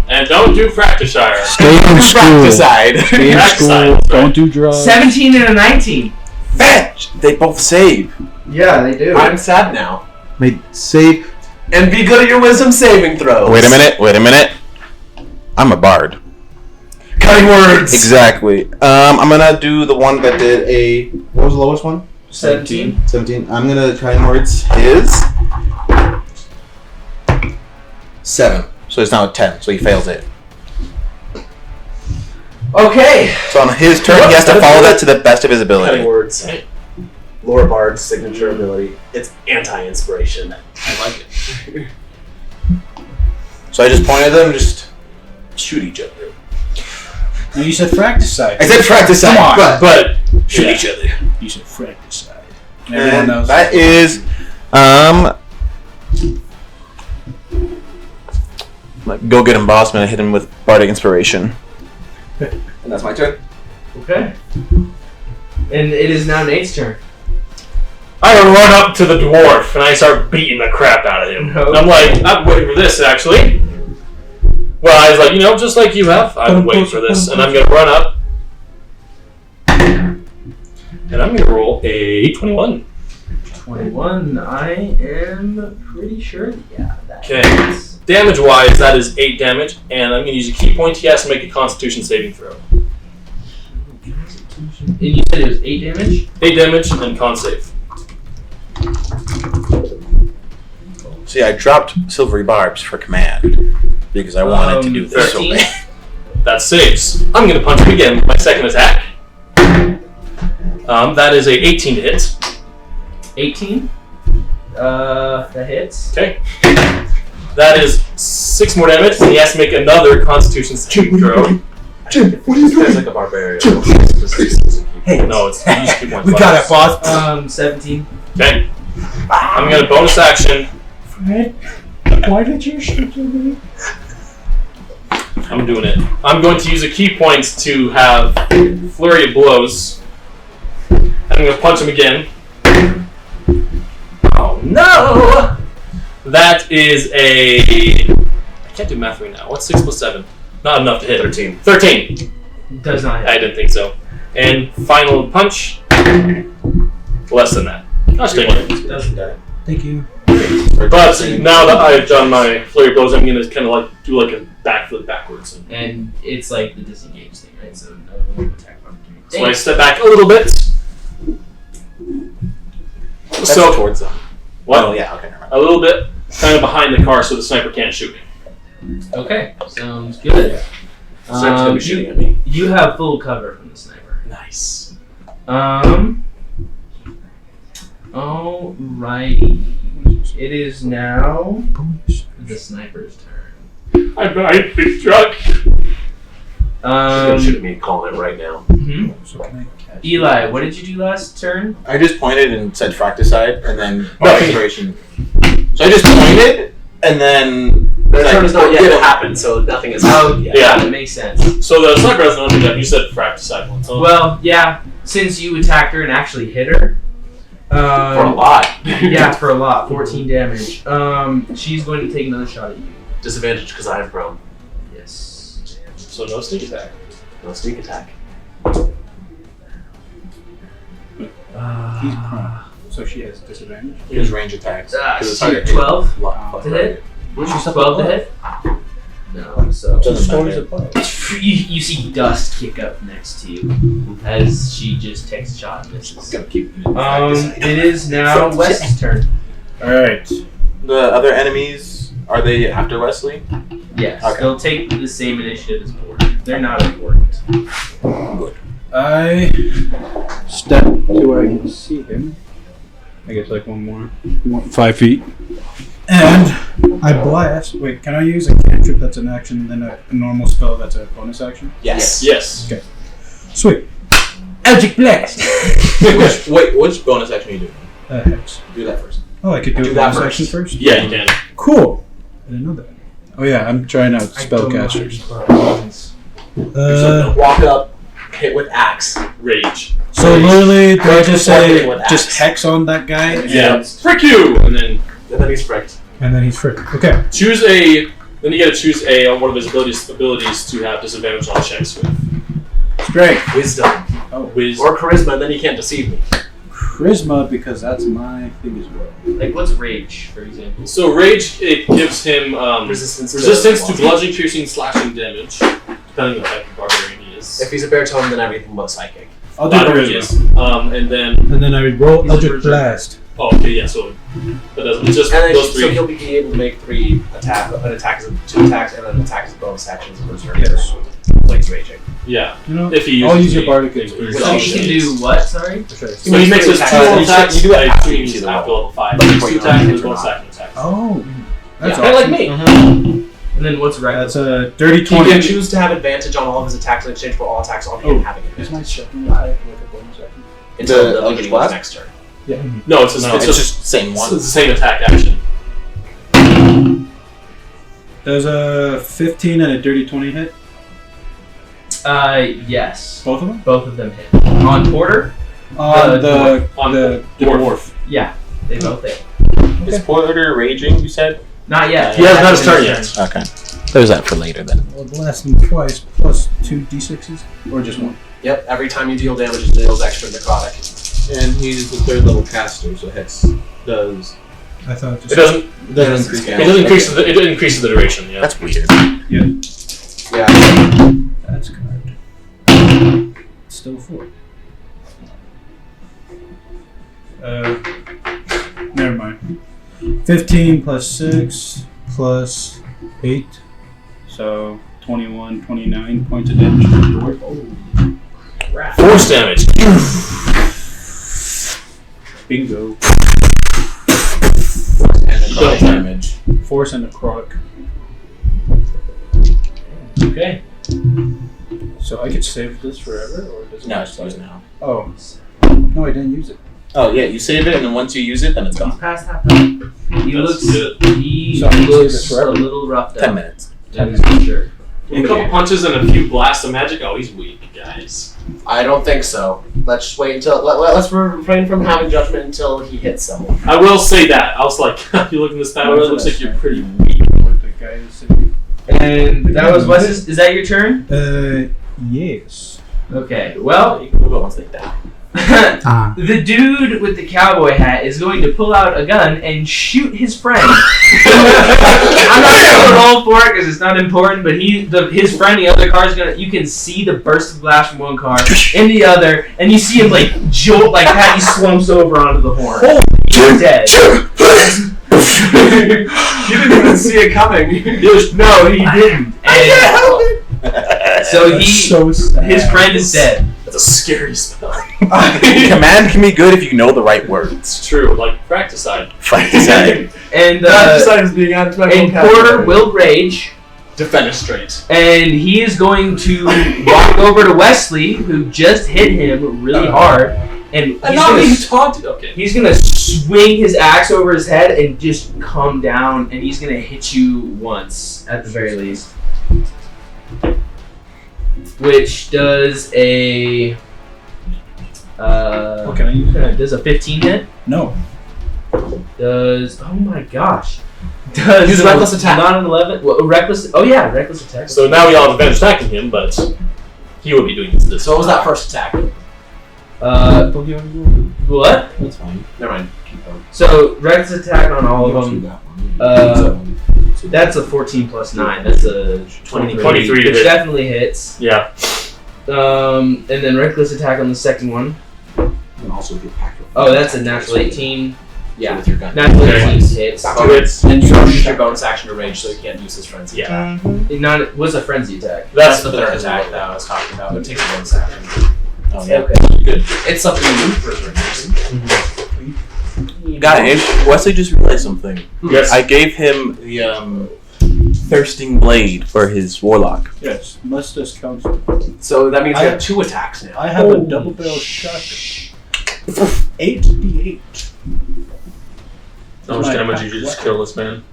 And don't do Fractishire. Stay in school. Fracticide. Stay in school. Backside. Don't do drugs. 17 and a 19. Fetch! They both save. Yeah, they do. I'm sad now. Made save. And be good at your wisdom saving throws. Wait a minute. I'm a bard. Cutting words. Exactly. I'm gonna do the one that did a. What was the lowest one? 17. 17. I'm gonna try and words his. 7. So it's now a 10. So he fails it. Okay. So on his turn, he has to follow that to the best of his Cutting ability. words. Lore Bard's signature ability. It's anti-inspiration. I like it. So I just pointed at them, just shoot each other. No, you said Fracticide. I said Fracticide, Come on. but shoot Yeah. each other. You said Fracticide. And everyone And knows. that is, like, go get him, boss. I'm gonna hit him with bardic inspiration. And that's my turn. Okay. And it is now Nate's turn. I run up to the dwarf and I start beating the crap out of him. No. And I'm like, I'm waiting for this actually. Well, I was like, just like you have, I've been waiting for this. And I'm going to run up. And I'm going to roll a 21. 21. I am pretty sure. Yeah, that Okay. is. Damage wise, that is 8 damage. And I'm going to use a key point. He has to make a constitution saving throw. And you said it was 8 damage? 8 damage and con save. See, I dropped silvery barbs for command because I wanted to do this so 13? bad. That saves. I'm going to punch him again with my second attack. That is a 18 to hit. 18? That hits. Okay. That is 6 more damage, and he has to make another Constitution saving throw. This guy's like a barbarian. Hey, No, it's you just keep one. we got it, boss. 17. Okay. I'm gonna bonus action. Fred, why did you shoot me? I'm doing it. I'm going to use a key point to have flurry of blows. I'm gonna punch him again. Oh no! That is a. I can't do math right now. What's 6 plus 7? Not enough to hit. 13. 13. Does not hit. I didn't think so. And final punch. Less than that. Gosh dang it. Doesn't die. Thank you. But now that I've done my flurry of blows, I'm gonna kind of like do like a backflip backwards. And it's like the disengage thing, right? So no attack opportunity. So I step back a little bit. That's So towards them. what? Oh, yeah, okay, never mind. A little bit, kind of behind the car, so the sniper can't shoot me. Okay, sounds good. Sniper's gonna be shooting at me. You have full cover from the sniper. Nice. Alrighty. It is now the sniper's turn. I'm behind the truck. He's gonna shoot at me calling it right now. Mhm. So can I catch Eli, what did you do last turn? I just pointed and said Fracticide, and then Nothing. inspiration. So I just pointed, and then Their turn is not yet happened, so nothing has happened yet. Yeah. That makes sense. So the sniper has an undergun. You said fratricide once. Huh? Well, yeah, since you attacked her and actually hit her. For a lot. Yeah, for a lot. 14 damage. She's going to take another shot at you. Disadvantage because I have prone. Yes. So no sneak attack. No sneak attack. He's prone, so she has disadvantage. Here's range attacks. Shoot, 12 Lot to hit? She's 12 to hit? No, so... Doesn't matter. You see dust kick up next to you as she just takes a shot and misses. Gonna keep It is now Wes's turn. Alright. The other enemies, are they after Wesley? Yes, Okay. they'll take the same initiative as Porter. They're not important. I step to where I can see him. I guess like one more. 5 feet. And I blast. Wait, can I use a cantrip that's an action and then a normal spell that's a bonus action? Yes. Yes. Okay. Sweet. Eldritch Blast! Which bonus action are you doing? Hex. Do that first. Oh, I could do a that bonus first. action first? Yeah, you can. Cool. I didn't know that. Oh yeah, I'm trying out spellcasters. Walk up, hit with axe. Rage. So literally, do I Rage just with say, axe. just hex on that guy? Yeah. Frick you! And then And then he's fricked. And then he's fricked. Okay. choose a. Then you gotta choose a on one of his abilities to have disadvantage on checks with. Strength. Wisdom. Wiz. Or charisma, and then he can't deceive me. Charisma, because that's my thing as well. Like, what's rage, for example? So rage, it gives him Resistance to bludgeoning, piercing, slashing damage, depending on the type of barbarian he is. If he's a baritone, then everything but psychic. I'll do Yes. charisma. And then And then I would roll He's a Eldritch berserker. Blast. oh, okay, yeah. So that doesn't. It's just And then those so three. he'll be able to make two attacks, and then an attack as a bonus action as a berserker. Yes. When he's raging. Yeah. You know, If he uses I'll use your the- bardic the- experience. So he can do what, sorry? So he makes his two attacks. attacks. You do it after you after see the after roll. level 5. But Two before you attacks know and it, his you're bonus not. action attack. Oh. That's Kinda like awesome. me. And then what's reckless? That's a dirty He 20. can choose to have advantage on all of his attacks in exchange for all attacks on him having Is my advantage. second attack like a bonus action? Until The the Eldritch beginning of his Blast? next turn. No, it's just It's just the same it's one. the same attack action. Does a 15 and a dirty 20 hit? Yes. Both of them? Both of them hit. On Porter? On The the dwarf. Yeah, they both hit. Is Porter raging, you said? Not yet. He hasn't had his turn yet. Okay. There's that for later then. I'll blast them twice, plus 2 d6s? Or just one? Yep, every time you deal damage, it deals extra necrotic. And he's the third level caster, so Hex does. I thought It just... doesn't. Doesn't increase It increases the duration. Yeah. That's weird. Yeah. That's correct. Still 4. Never mind. 15 plus 6 plus 8. So 21, 29 points of damage to the dwarf. Force damage. Bingo. And necrotic damage. Force and necrotic. Okay. So I could save this forever, or does it? No, it's yours now. Oh. No, I didn't use it. Oh yeah, you save it, and then once you use it, then it's He's gone. past half time. He That's looks. good. He So I can save looks this a forever? little roughed up. 10 minutes. That is for sure. A couple punches and a few blasts of magic. Oh, he's weak, guys. I don't think so. Let's just wait until. Let's refrain from having judgment until he hits someone. I will say that. I was like, you look in this battle, it looks like you're pretty weak. What the guy is saying. And that was Wes's. Is that your turn? Yes. Okay. Well, You can move it once they die. the dude with the cowboy hat is going to pull out a gun and shoot his friend. I'm not going to roll for it because it's not important. But his friend, the other car is gonna. You can see the burst of glass from one car in the other, and you see him like jolt like that. He slumps over onto the horn. He's dead. You didn't even see it coming. No, he didn't. And so So sad. his friend is dead. That's a scary spell. Command can be good if you know the right words. It's true, like Fracticide. Fight decide. And Is being added to my and vocabulary. Porter will rage. Defenestrate. And he is going to walk over to Wesley, who just hit him really hard, and Okay. he's gonna swing his axe over his head and just come down, and he's gonna hit you once at the very least, which does a What can I use? does a 15 hit? No. Does oh my gosh. Does Use reckless attack. Not an 11. Well, reckless. Oh yeah, reckless attack. So now we all have advantage attacking him, but he will be doing this. So what was that first attack? What? That's fine. Never mind. Keep going. So reckless attack on all of them. them. That's a 14 plus 9. That's a 23. 23 to which hit. definitely hits. Yeah. And then reckless attack on the second one. And also get packed. Oh, that's a natural 18. Yeah. With your gun. Natural Okay. 18 hits. 2 hits. And you don't use your bonus action to rage, so you can't use his frenzy. Yeah. Not what's a frenzy attack? That's the third attack that I was talking about. It takes a bonus action. Oh, yeah. Okay. Good. It's something you for reason. Guys, Wesley just realized something. Yes. I gave him the thirsting blade for his warlock. Yes. Must discount. So that means I you have- have 2 attacks now. I have a double barrel shotgun. 8d8. How much damage did you just kill this man?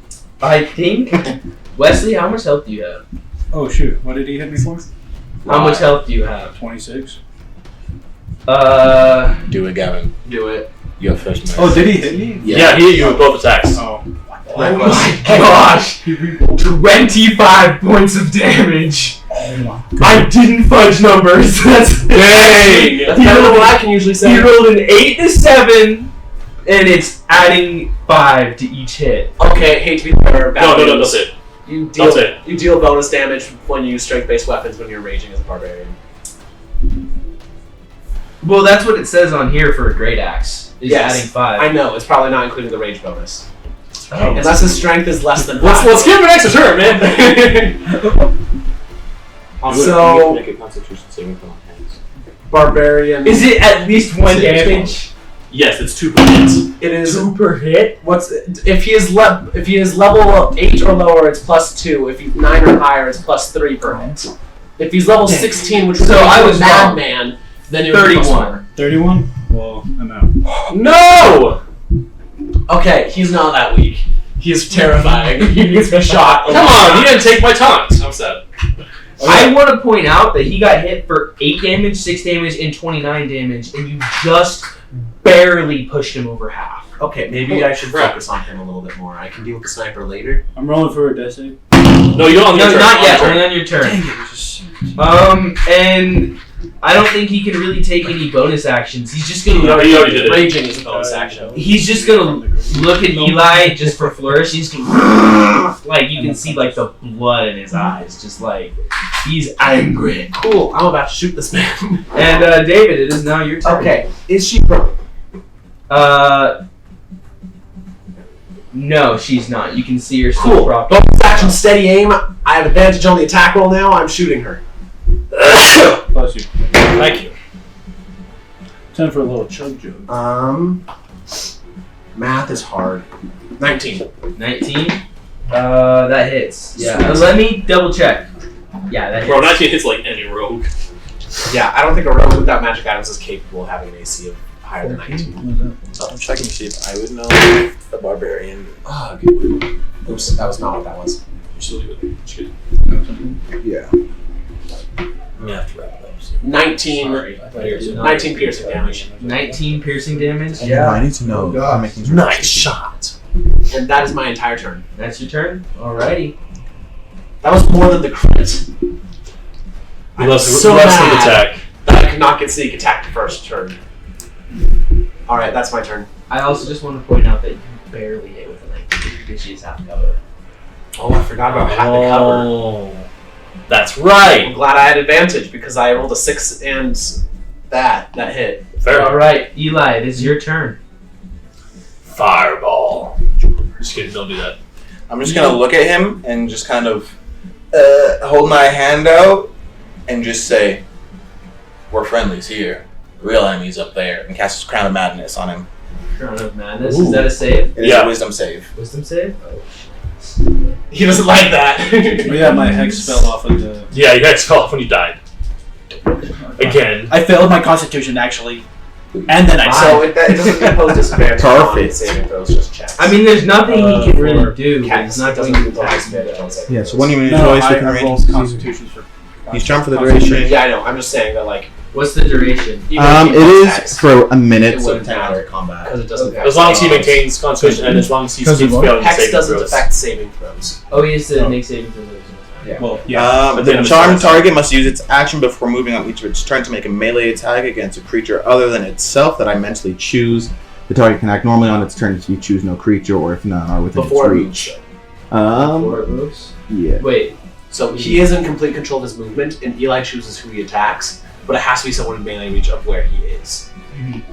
I think Wesley, how much health do you have? Oh shoot! What did he hit me for? How much health do you have? 26. Do it, Gavin. Do it. You have first mercy. Oh, did he hit me? Yeah, he hit you with both attacks. Oh. Oh my gosh! 25 points of damage. Oh my. I didn't fudge numbers. That's Dang! That's better than what I can usually say. He rolled an 8 to 7, and it's adding 5 to each hit. Okay, hate to be the bearer of bad No, news. that's it. You That's deal, it. you deal bonus damage when you use strength-based weapons when you're raging as a barbarian. Well, that's what it says on here for a great axe. Is Yes. adding 5. I know, it's probably not including the rage bonus. Oh. Unless his strength is less than 5. Let's give him an extra turn, man. So, Make a Constitution saving throw on hands. barbarian. Is it at least 1 Save as damage? Yes, it's 2 points. It is. 2 per hit? What's if he is level 8 or lower, it's +2. If he's 9 or higher, it's +3 per hit. If he's level 16, which So I was wrong. madman, then you're 31. 31. Well, I'm out. No! Okay, he's not that weak. He's terrifying. He needs to be shot. Come on, you didn't take my taunt. I'm sad. I want to point out that he got hit for 8 damage, 6 damage, and 29 damage, and you just barely pushed him over half. Okay, maybe I should focus on him a little bit more. I can deal with the sniper later. I'm rolling for a death save. No, you don't on your No, turn. not on yet. your Only turn. on your turn. Dang it, just- And I don't think he can really take any bonus actions. He's just gonna No, he already did it. Raging is a bonus action. He's just gonna look at Eli just for flourish. He's gonna, like, you can see like the blood in his eyes, just like he's angry. Cool, I'm about to shoot this man. And David, it is now your turn. Okay, is she prone? No, she's not. You can see her still Cool. propped. Bonus action, steady aim. I have advantage on the attack roll now. I'm shooting her. Bless you. Thank you. Time for a little chug joke. Math is hard. 19. 19. That hits. Yeah. Let me double check. Yeah, that hits. Bro, 19 hits like any rogue. Yeah, I don't think a rogue without magic items is capable of having an AC of higher than 19. I'm checking to see if I would know the barbarian. Oh, good. Oops, that was not what that was. You still do it. It's good. Yeah. I'm gonna have to wrap it up. 19. Sorry. 19 piercing damage. 19 piercing damage. I need to know how many things. Nice shot. And that is my entire turn. That's your turn. Alrighty. That was more than the crit. I'm Less so than mad attack. that I could not get sneak attack the first turn. Alright, that's my turn. I also just want to point out that you barely hit with a 19 because she's half cover. Oh, I forgot about half the cover. Oh, that's I'm right. glad I had advantage because I rolled a 6 and that hit. Fair. Alright, Eli, it is your turn. Fireball. Just kidding. Don't do that. I'm just gonna look at him and just kind of hold my hand out and just say, "We're friendlies here. The real enemy's up there." And cast his Crown of Madness on him. Crown of Madness. Ooh. Is that a save? It is Yeah. a Wisdom save. Wisdom save? Oh, He doesn't like that. Oh yeah, my hex fell off of the. Yeah, you guys fell off when you died. Again. I failed my constitution actually. And then I So it doesn't impose disadvantage on Perfect. saving throws, just checks. I mean, there's nothing he can really do. Cats, He's not doesn't going to impose attack. disadvantage on saving Yeah, throws. so when you No, enjoy I within roll range, Constitution for. he's charmed for the duration. Yeah, I know. I'm just saying that, like, What's the duration? even if It he is attacks, for a minute, it so wouldn't it's matter. combat. because it doesn't. Okay. affect As long as he saving maintains concentration and as long as he Because keeps of what? failing throws. Hex saving doesn't throws. affect saving throws. Oh, he has to Oh. make saving throws. Yeah. Well, At the end The of charmed his turn. target must use its action before moving on each of its turn to make a melee attack against a creature other than itself that I mentally choose. The target can act normally on its turn if you choose no creature or if none are within Before it its moves. reach. Before it moves. Yeah. Wait. So he is in complete control of his movement, and Eli chooses who he attacks, but it has to be someone in melee reach of where he is.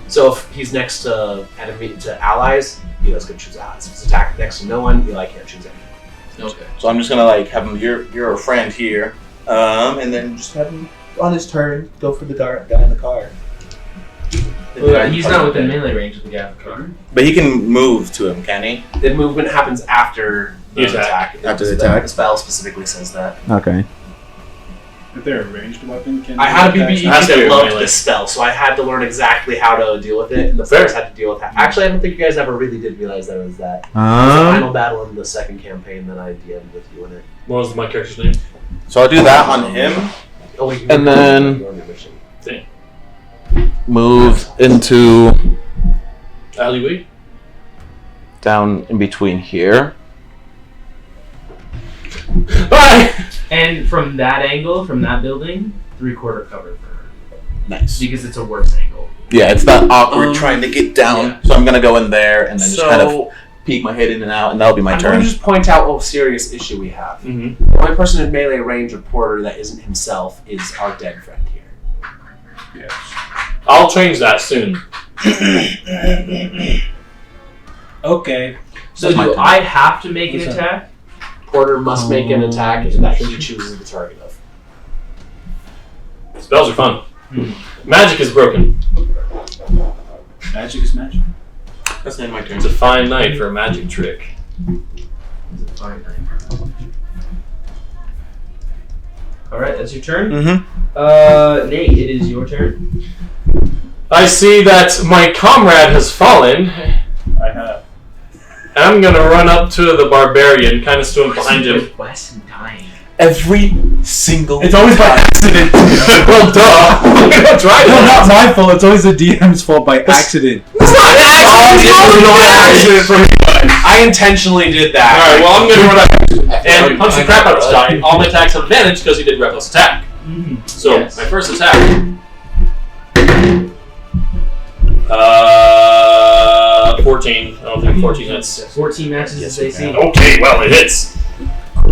So if he's next to allies, Eli's gonna choose allies. If he's attacked next to no one, Eli can't choose anyone. Okay. So I'm just gonna like have him. You're a friend here, and then just have him on his turn go for the guy in the car. Well, he's not within melee range of the guy in the car. But he can move to him, can he? The movement happens after the The attack. attack. After the attack? The spell specifically says that. Okay. if they're a ranged weapon, can I had a they BB Has to be that loved melee. this spell, so I had to learn exactly how to deal with it, and the players had to deal with that. Actually, I don't think you guys ever really did realize there was that. It was the final battle in the second campaign that I DM'd with you in it. What was my character's name? So I'll do that on him. Oh, wait, you And were- then- you were on your mission. Move into Alleyway? down in between here. Bye! And from that angle, from that building, 3/4 cover for her. Nice. Because it's a worse angle. Yeah, it's not awkward trying to get down. yeah. So I'm gonna go in there and then just kind of So, peek my head in and out, and that'll be my I'm going turn. to just point out what serious issue we have. Mm-hmm. The only person in melee range of Porter that isn't himself is our dead friend here. Yes. I'll change that soon. Okay. So That's my do turn. I have to make an What's that? attack? Porter must make an attack that he chooses the target of. Spells are fun. Magic is broken. Magic is magic. That's the end of my turn. It's a fine night for a magic trick. Is it fine? Alright, that's your turn. Mm-hmm. Nate, it is your turn. I see that my comrade has fallen, I have. and I'm gonna run up to the barbarian, kind of stood behind him. Wes and dying. Every single. It's always by accident. Well, duh! I'm gonna try No, not to. my fault. It's always the DM's fault by accident. It's not an accident! for me. I intentionally did that. Alright, well, I'm gonna run up and punch the crap out of this guy. All my attacks have advantage because he did reckless attack. So, Yes. my first attack. 14. I don't think 14 hits. 14 matches Yes, as AC. Okay, well, it hits.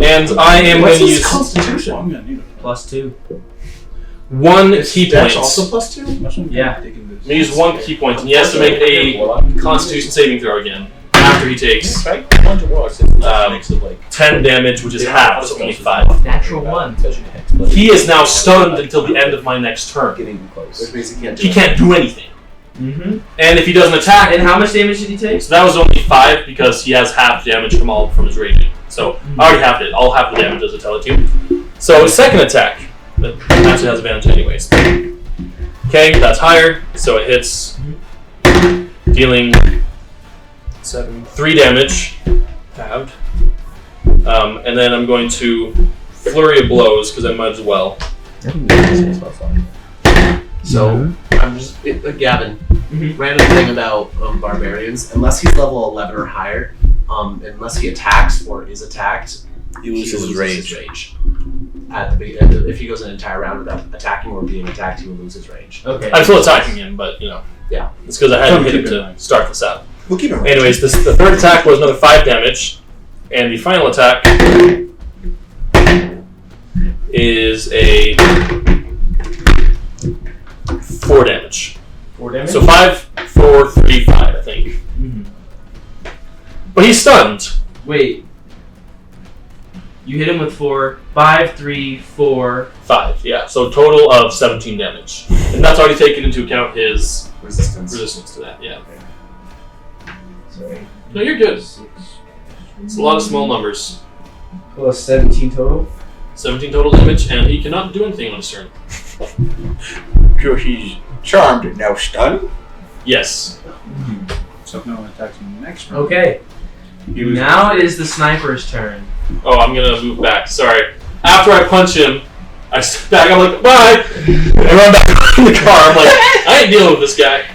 And I am What's going to his use constitution? I'm gonna need it. +2. 1 key That's point. also +2? Yeah. I'm going to use 1 key point, and he has to make a Constitution saving throw again after he takes 10 damage, which is half, so only 5. Natural 1. He is now stunned until the end of my next turn. Which means he can't do He it. can't do anything. Mm-hmm. And if he doesn't attack, And how much damage did he take? so that was only 5 because he has half damage from his raging. So I already halved it. I'll half the damage as I tell it to you. So his second attack, that actually has advantage anyways. Okay, that's higher, so it hits, dealing 3 damage, halved. And then I'm going to flurry of blows because I might as well. So, I'm just Gavin. Random thing about barbarians: unless he's level 11 or higher, unless he attacks or is attacked, He loses his rage. At the end, if he goes an entire round without attacking or being attacked, he will lose his rage. Okay. I'm still attacking him, but you know. Yeah. It's because I had to hit him to start this out. We'll keep him. Anyways, the third attack was another 5 damage, and the final attack is a 4 damage. 4 damage? So 5, 4, 3, 5, I think. Mhm. But he's stunned. Wait. You hit him with 4, 5, 3, 4. 5, yeah. So total of 17 damage. And that's already taken into account his resistance to that, yeah. Sorry. No, you're good. It's a lot of small numbers. Plus 17 total. 17 total damage, and he cannot do anything on his turn. He's charmed and now stunned. Yes. So no one attacks him next round. Okay. Now it is the sniper's turn. Oh, I'm gonna move back. Sorry. After I punch him, I step back. I'm like, bye. I run back in the car. I'm like, I ain't dealing with this guy.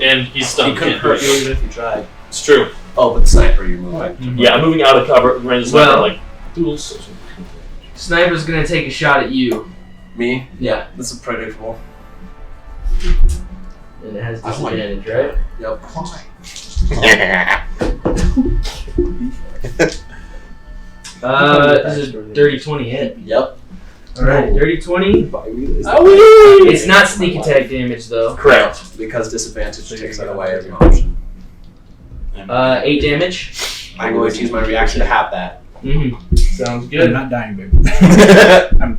And he's stunned. He couldn't hurt you even if you tried. It's true. Oh, but the sniper, you're moving. Yeah, I'm moving out of cover. Range Well- like duels. Sniper's gonna take a shot at you. Me? Yeah. This is predictable. And it has I want disadvantage, right? Yep. This is a dirty 20 hit. Yep. Alright, dirty 20. Oh, It's not sneak attack damage though. Correct. Because disadvantage takes that away as an option. 8 damage. I'm going to use my reaction to have that. Mm-hmm. Sounds I'm good. not dying, baby. I'm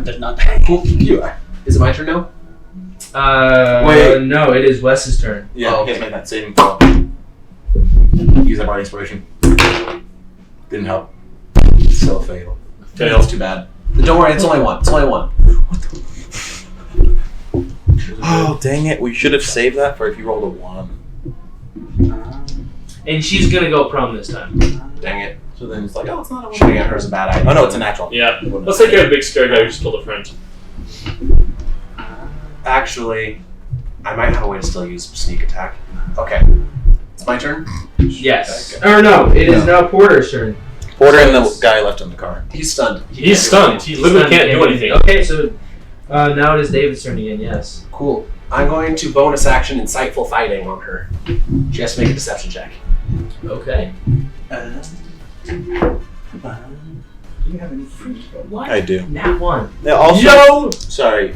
just not dying. Cool. You are. Is it my turn now? Wait. No, it is Wes's turn. Yeah, Oh, he has okay. made that saving throw. Use that body inspiration. Didn't help. Still fatal. Fails. Too bad. But don't worry, it's only one. It's only one. Oh, dang it. We should have saved that for if you rolled a 1. And she's gonna go prone this time. Dang it. So then it's like, oh, it's not a 1. Shooting at her is a bad idea. Oh, no, it's a natural. Yeah. Let's take care of the big scary guy who just killed a friend. Actually, I might have a way to still use sneak attack. Okay. It's my turn. Yes. Or no, it is now Porter's turn. Porter and the guy left in the car. He's stunned. He's stunned. He literally can't do anything. Okay, so now it is David's turn again, yes. Cool. I'm going to bonus action insightful fighting on her. She has to make a deception check. Okay. Do you have any fruit? What? I do. Nat 1. Now, also, Yo! sorry,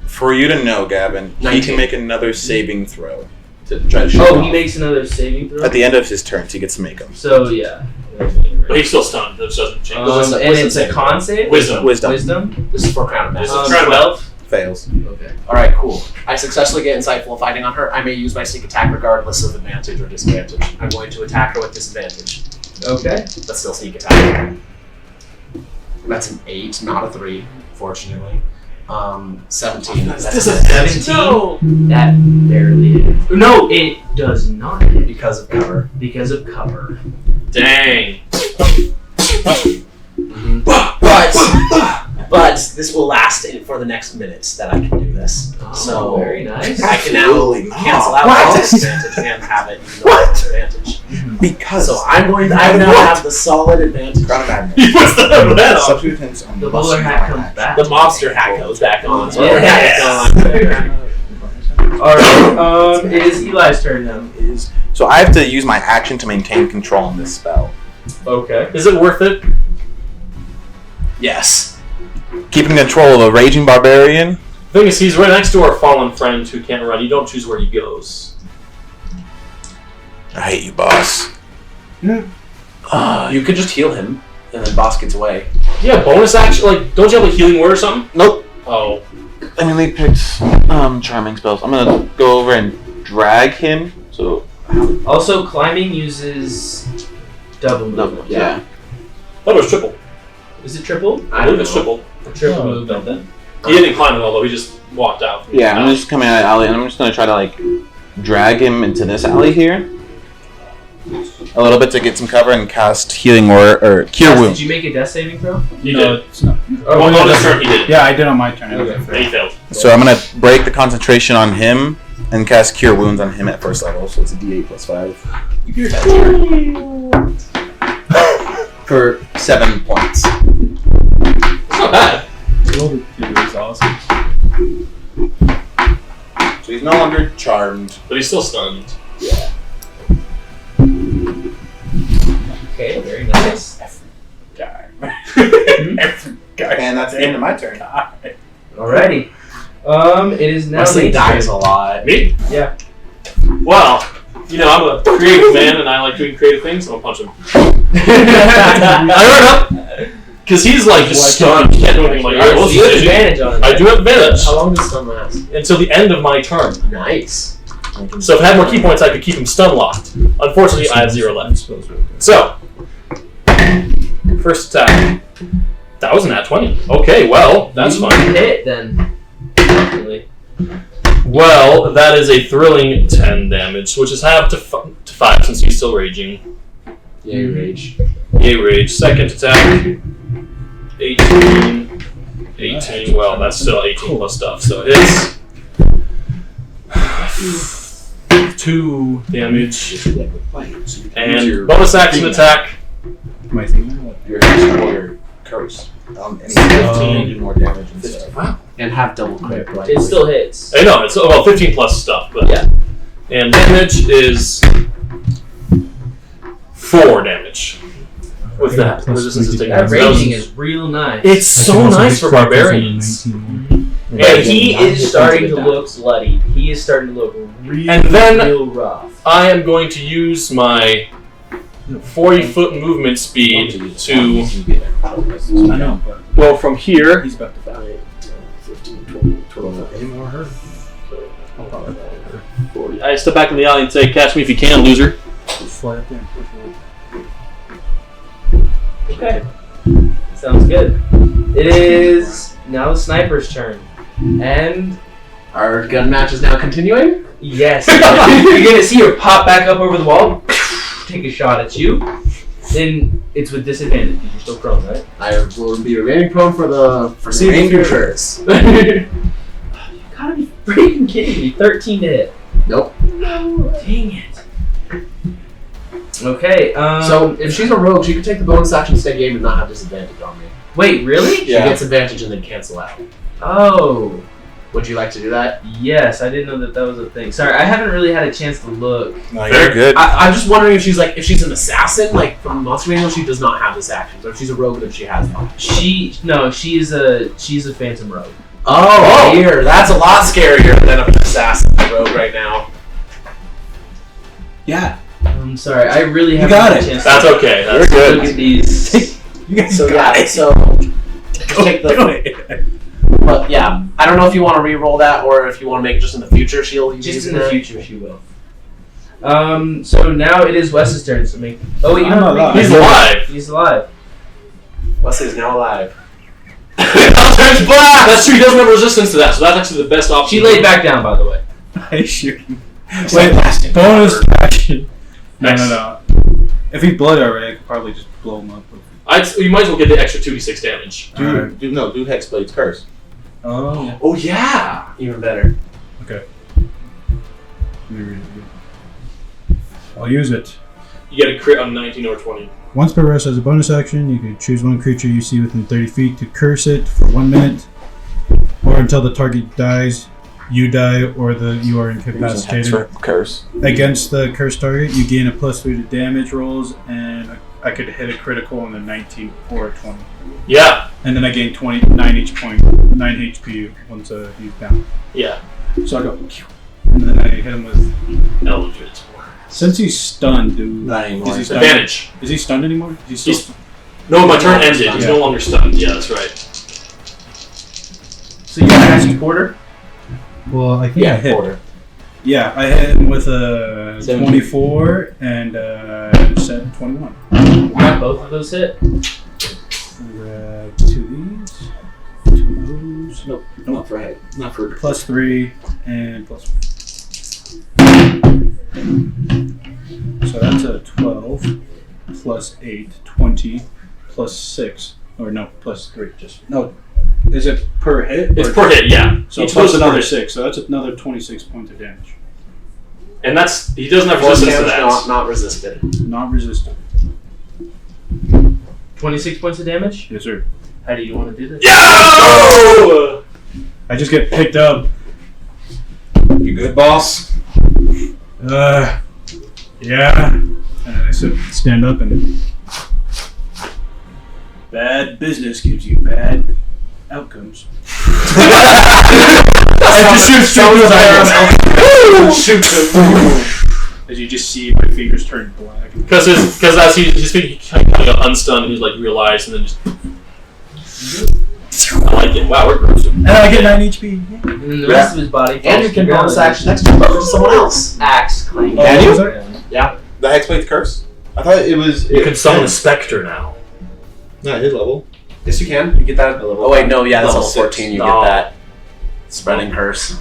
for you to know, Gavin, he 19. can make another saving throw to try to shoot him Oh, off. he makes another saving throw? At the end of his turns, he gets to make them. So, yeah. But he's still stunned. That doesn't change. Wisdom- and wisdom it's a saving con save? Wisdom. Wisdom? This is for Crown of Madness. 12? Fails. Okay. Alright, cool. I successfully get insightful fighting on her. I may use my sneak attack regardless of advantage or disadvantage. I'm going to attack her with disadvantage. Okay. But still sneak attack. That's an 8, not a 3, fortunately. 17. That's a 17? No! That barely hit. No, it does not hit because of cover. because of cover. Dang. But this will last for the next minute that I can do this. So very nice. I can now Absolutely cancel out not. all disadvantage and have it even though it's advantage. Because So I now have the solid advantage. Crown of Madness. He puts the hat on. Substitutes on The bowler hat comes back. The mobster hat goes back on. So Yeah. Alright, it is Eli's turn now. So I have to use my action to maintain control on this spell. Okay. Is it worth it? Yes. Keeping control of a raging barbarian. The thing is, he's right next to our fallen friend who can't run. You don't choose where he goes. I hate you, boss. You could just heal him, and then boss gets away. Yeah, bonus action. Like, don't you have a healing word or something? Nope. Oh. Emily picked charming spells. I'm gonna go over and drag him. So Also, climbing uses double movement. yeah. That was triple. Is it triple? I believe it's triple. Triple movement then. He didn't climb it, although he just walked out. Yeah, I'm just coming out of the alley and I'm just gonna try to like drag him into this alley here. A little bit to get some cover and cast healing or cure Yes, wounds. did you make a death saving throw? He No, did. it's not. Well, on his turn, he did. Yeah, I did on my turn. Okay. And he failed. So I'm gonna break the concentration on him and cast cure wounds on him at first level. So it's a D8 plus 5. For 7 points. It's not bad. It's awesome. So he's no longer charmed. But he's still stunned. Okay, very nice. And that's the end of my turn. Alrighty. It is now Wesley Nate's dies turn. a lot. Me? Yeah. Well, you know, I'm a creative man and I like doing creative things. I'm gonna punch him. I run up because he's like just stunned. He can't do anything. I'm like, alright, well, You have this is advantage on it. I do have advantage How long does stun last? until the end of my turn. Nice. So if I had more key points, I could keep him stun locked. Unfortunately, I have 0 left. So, first attack. That was an at 20. Okay, well, that's fine. Hit then. Definitely. Well, that is a thrilling 10 damage, which is half to 5 since he's still raging. Yay, rage. Yay, rage. Second attack. 18. 18. Well, that's still 18 plus stuff, so it hits. 2 damage. And bonus action attack. My thing. Your extra curse. Any 15 do more damage and stuff. Wow. And have double crit. Right? It still hits. I know, it's 15 plus stuff, but Yeah. And damage is 4 damage. With that, Plus resistance is taken. That That raging is real nice. It's so nice for barbarians. And he is starting to look bloodied. He is starting to look real, And then- real rough. I am going to use my 40-foot movement speed to. I know, but Well, from here. he's about to die. 15, 20, 12. Any more hurt? 40. I step back in the alley and say, "Catch me if you can, loser." Fly up there. Okay. Sounds good. It is now the sniper's turn. And Our gun match is now continuing. yes, you're gonna see her pop back up over the wall, take a shot at you. Then it's with disadvantage because you're still prone, right? I will be remaining prone for the foreseeable Remaining future. You gotta be freaking kidding me. 13 to hit. Nope. Dang it. Okay, So if she's a rogue, she could take the bonus action steady aim and not have disadvantage on me. wait, really? She Yeah. gets advantage and then cancel out. Oh, Would you like to do that? yes, I didn't know that was a thing. Sorry, I haven't really had a chance to look. No, Very you're good. I'm just wondering if she's an assassin, like from Monster Manual, she does not have this action. Or if she's a rogue, then she has one. She's a phantom rogue. Oh, here, that's a lot scarier than an assassin rogue right now. Yeah. I'm sorry, I really haven't got had a it. chance That's to okay. You're That's good. look at these. You guys So got yeah, it. so take the. Do it. But yeah, I don't know if you want to re-roll that or if you want to make it just in the future. She'll use Just it in the there. future, she will. So now it is Wes's turn to make. Oh wait, you I'm know alive. He's alive. He's alive. Wesley's now alive. Turns black. That's true. He doesn't have resistance to that, so that's actually the best option. She laid back down, by the way. I shoot him. Wait, bonus action. No. If he's blood already, I could probably just blow him up. You might as well get the extra 2d6 damage. Do Hexblade's curse. Oh. Oh yeah, even better. I'll use it. You get a crit on 19 or 20. Once per rest as a bonus action, you can choose one creature you see within 30 feet to curse it for 1 minute, or until the target dies, you die, or you are incapacitated. Curse. Against the cursed target, you gain a +3 to damage rolls, and I could hit a critical on a 19 or a 20. Yeah. And then I gain 9 HP once he's down. Yeah. So I go, and then I hit him with. Eldritch. Since he's stunned, dude. Not anymore. Is he stunned? Advantage. Is he stunned anymore? Is he still No, my turn ended. He's Yeah. no longer stunned. Yeah, that's right. So you cast quarter. Well, I think I hit. Quarter. Yeah, I hit him with a 17. 24 and 21. Got both of those hit. Grab 2 of these, 2 of those. Nope. Not for head. Not for. +3 and +1. So that's a 12 plus 8, 20 plus 6. Or no, +3. No. Is it per hit? It's or- per hit, yeah. So Each plus goes per another hit. 6. So that's another 26 points of damage. And he doesn't have Force resistance to damage that. not resisted. Not resistant. 26 points of damage. Yes, sir. How do you want to do this? Yo! I just get picked up. You good, boss? Yeah. And then I stand up and. Bad business gives you bad outcomes. I just shoot straight in his eyes. Shoot him. As you just see my fingers turn black. Because as he's speaking, he kind of got unstunned and he's like realized and then just. I like it. Wow, we're gross. And I get 9 HP. And then the rest of his body. And you can bonus action next turn to someone else. Axe clang. Oh, Can you? was that? Yeah. The Hexblade's curse? I thought it was. You can summon a specter now. Not his level. Yes, you can. You get that. Level Oh wait, no, yeah, that's level level 14. 6. You No. get that. Spreading curse.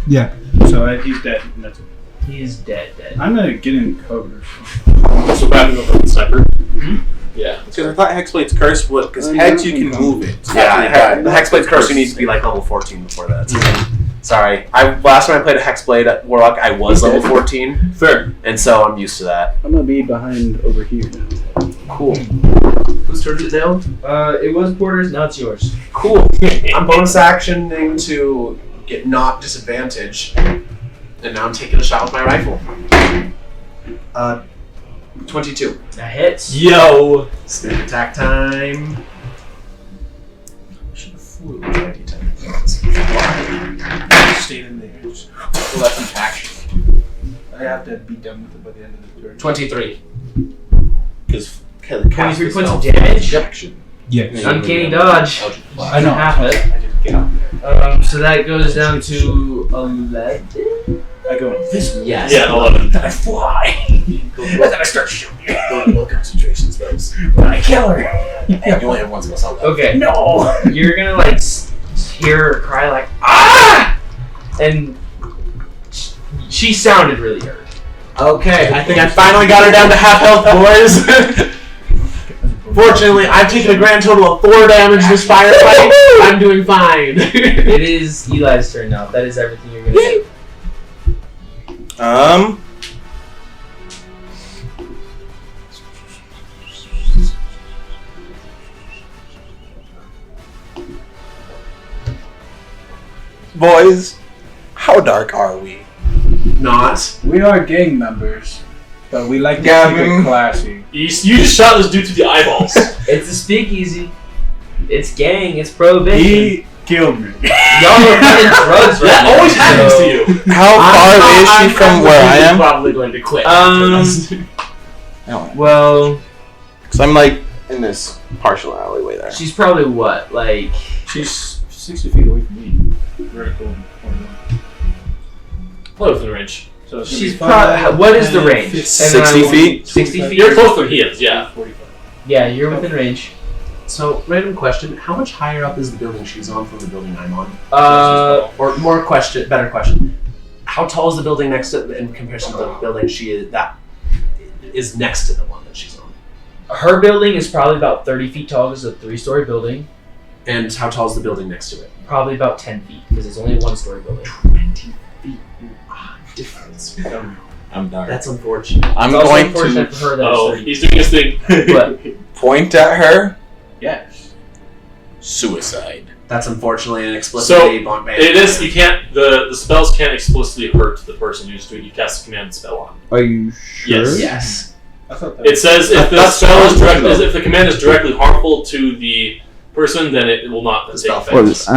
Yeah. So he's dead. And that's it. He is dead. I'm gonna get in cover. So backing over the sniper. Yeah. Because I thought Hexblade's curse would. Because heads you can move it. Yeah, the Hexblade's curse you need to be like level 14 before that. Sorry, last time I played a Hexblade Warlock, I was level 14. Fair. And so I'm used to that. I'm gonna be behind over here now. Cool. Whose turn is it now? It was Porter's, now it's yours. Cool. I'm bonus actioning to get not disadvantage. And now I'm taking a shot with my rifle. 22. That hits. Yo. Sneak attack time. Should have flew. Stayed in there. Well, that's an action. I have to be done with it by the end of the turn. 23. Because 23 points of damage. Action. Yes. Uncanny dodge. I know. Half it. I just get out there. So that goes down to 11. I go this way. Yes. Yeah, 11. Then I fly. And then I start shooting. Low concentration spells. I kill her. And you only have one spell slot left. Okay. No. You're gonna like hear her cry like ah, and she sounded really hurt. Okay, I think I finally got her down to half health, boys. Fortunately, I've taken a grand total of 4 damage this firefight. I'm doing fine. It is Eli's turn now. That is everything you're gonna do. Boys, how dark are we? Not. We are gang members, but we like to keep Gavin. it classy. You just shot this dude through the eyeballs. It's a speakeasy. It's gang. It's prohibition. He killed me. Y'all are running drugs right That now. always happens to you. How far is she from where I am? Probably going to quit. Well, Because I'm like in this partial alleyway there. she's probably what, like She's 60 feet away from me. Vertical. Play within range. So it's gonna she's be probably. What is the 10, range? 15, 60 feet? 60 feet. You're closer than he is, yeah. 45. Yeah, you're within range. So, random question: how much higher up is the building she's on from the building I'm on? Or better question: how tall is the building next to, in comparison to the building that is next to the one that she's on? Her building is probably about 30 feet tall. It's a 3-story building. And how tall is the building next to it? Probably about 10 feet because it's only a 1-story building. 20 feet. Difference. I'm dark. That's unfortunate. I'm It's also going unfortunate to for her that Oh, it's 30 he's doing his thing. But point at her. Yes. Suicide. That's unfortunately an explicitly banned. It is. You can't. The spells can't explicitly hurt the person who's doing. You cast a command spell on. Are you sure? Yes. Yes. I thought that It says if the That's spell is possible. direct, if the command is directly harmful to the person, then it will not take spell effect.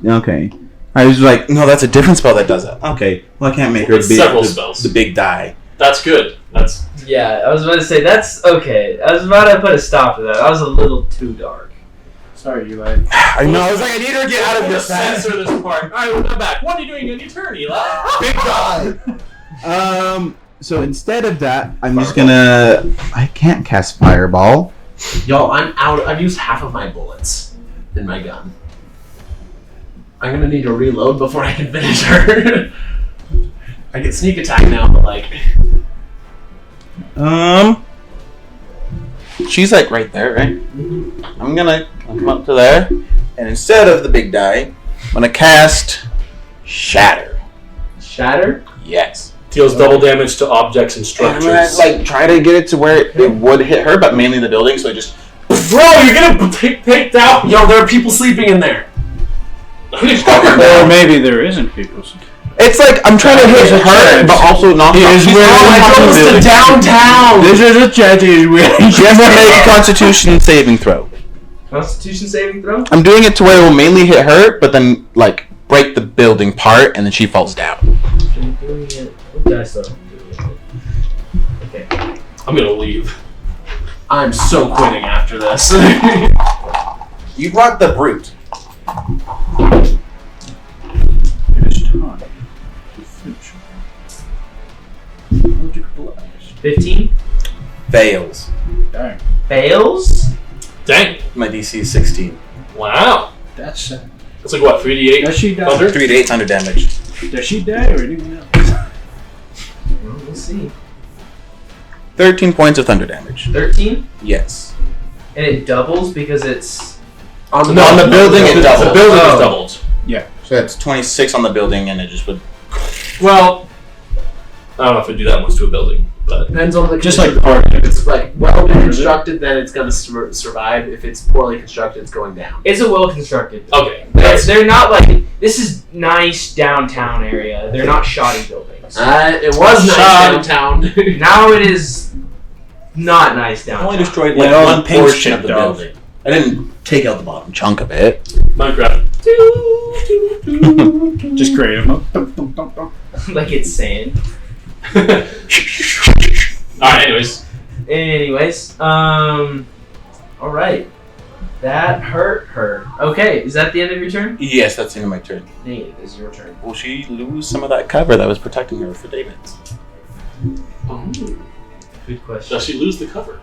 Okay. I was like, No, that's a different spell that does that. Okay. Well, I can't make her It's big, several the, spells. the big die. That's good. That's yeah, I was about to say that's okay. I was about to put a stop to that. That was a little too dark. Sorry, Eli. I know. I was like, I need her to get out of this. censor this part. All right, I'm back. What are you doing in your turn, Eli? Big die. So instead of that, I'm just gonna. I can't cast Fireball. Y'all, I'm out. I've used half of my bullets in my gun. I'm gonna need to reload before I can finish her. I get sneak attack now, but like. She's like right there, right? I'm gonna come up to there, and instead of the big die, I'm gonna cast Shatter. Shatter? Yes. Deals double damage to objects and And I'm structures. gonna like try to get it to where it would hit her, but mainly the building. So I just Bro, you're gonna take down. Yo, there are people sleeping in there. Or maybe there isn't people. it's like I'm trying to hit her, but also not. Here's She's where on I top of goes the to building. downtown. This is a chatty where She has to make a Constitution saving throw. Constitution saving throw? I'm doing it to where it will mainly hit her, but then like break the building part, and then she falls down. I'm doing it. What did I start doing it? Okay. I'm gonna leave. I'm so quitting after this. You brought the brute. It's time to finish. Logic blast. 15? Fails. Dang. Fails? Dang. My DC is 16. Wow. That's sad. It's like what, 3d8? Does she die? Thunder? 3d8 thunder damage. Does she die or anyone else? Well, we'll see. 13 points of thunder damage. 13, Yes. and it doubles because it's. On the building, it doubles. The building is Oh. doubled. So it's 26 on the building, and it just would. Well, I don't know if it'd do that much to a building, but Depends on the Just condition like of the party. building. If it's like well constructed, then it's gonna survive. If it's poorly constructed, it's going down. It's a well constructed. okay. They're not like this is nice downtown area. They're not shoddy buildings. It was nice downtown. Now it is not nice I downtown. only destroyed Yeah, like all one the paint's portion of chipped the off. building. I didn't take out the bottom chunk of it. Minecraft. Just create him. Like it's sand. Alright, anyways. All right. That hurt her. Okay, is that the end of your turn? Yes, that's the end of my turn. Nate, it is your turn. Will she lose some of that cover that was protecting her for David? Good question. Does she lose the cover?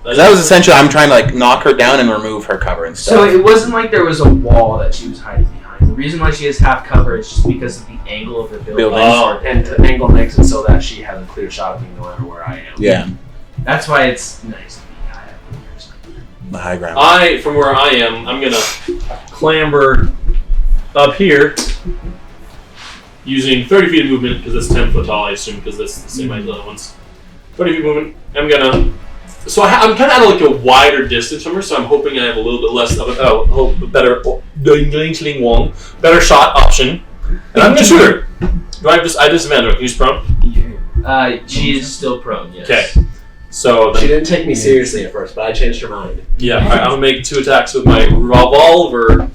That was essentially, I'm trying to like knock her down and remove her cover and stuff. So it wasn't like there was a wall that she was hiding behind. The reason why she has half cover is just because of the angle of the building. Oh. And the angle makes it so that she has a clear shot of me no matter where I am. Yeah, That's why it's nice to be high up in here. the high ground. From where I am, I'm gonna clamber up here using 30 feet of movement because it's 10 foot tall, I assume, because that's the same height as the other ones. 30 feet movement. I'm gonna. So I'm kind of at like a wider distance from her, so I'm hoping I have a little bit less of a better shot option. And I'm gonna shoot her. Do I have this? I disadvantage her. She's prone. She is still prone, yes. Okay. So She then, didn't take me seriously at first, but I changed her mind. yeah, all right, I'm gonna make 2 attacks with my revolver.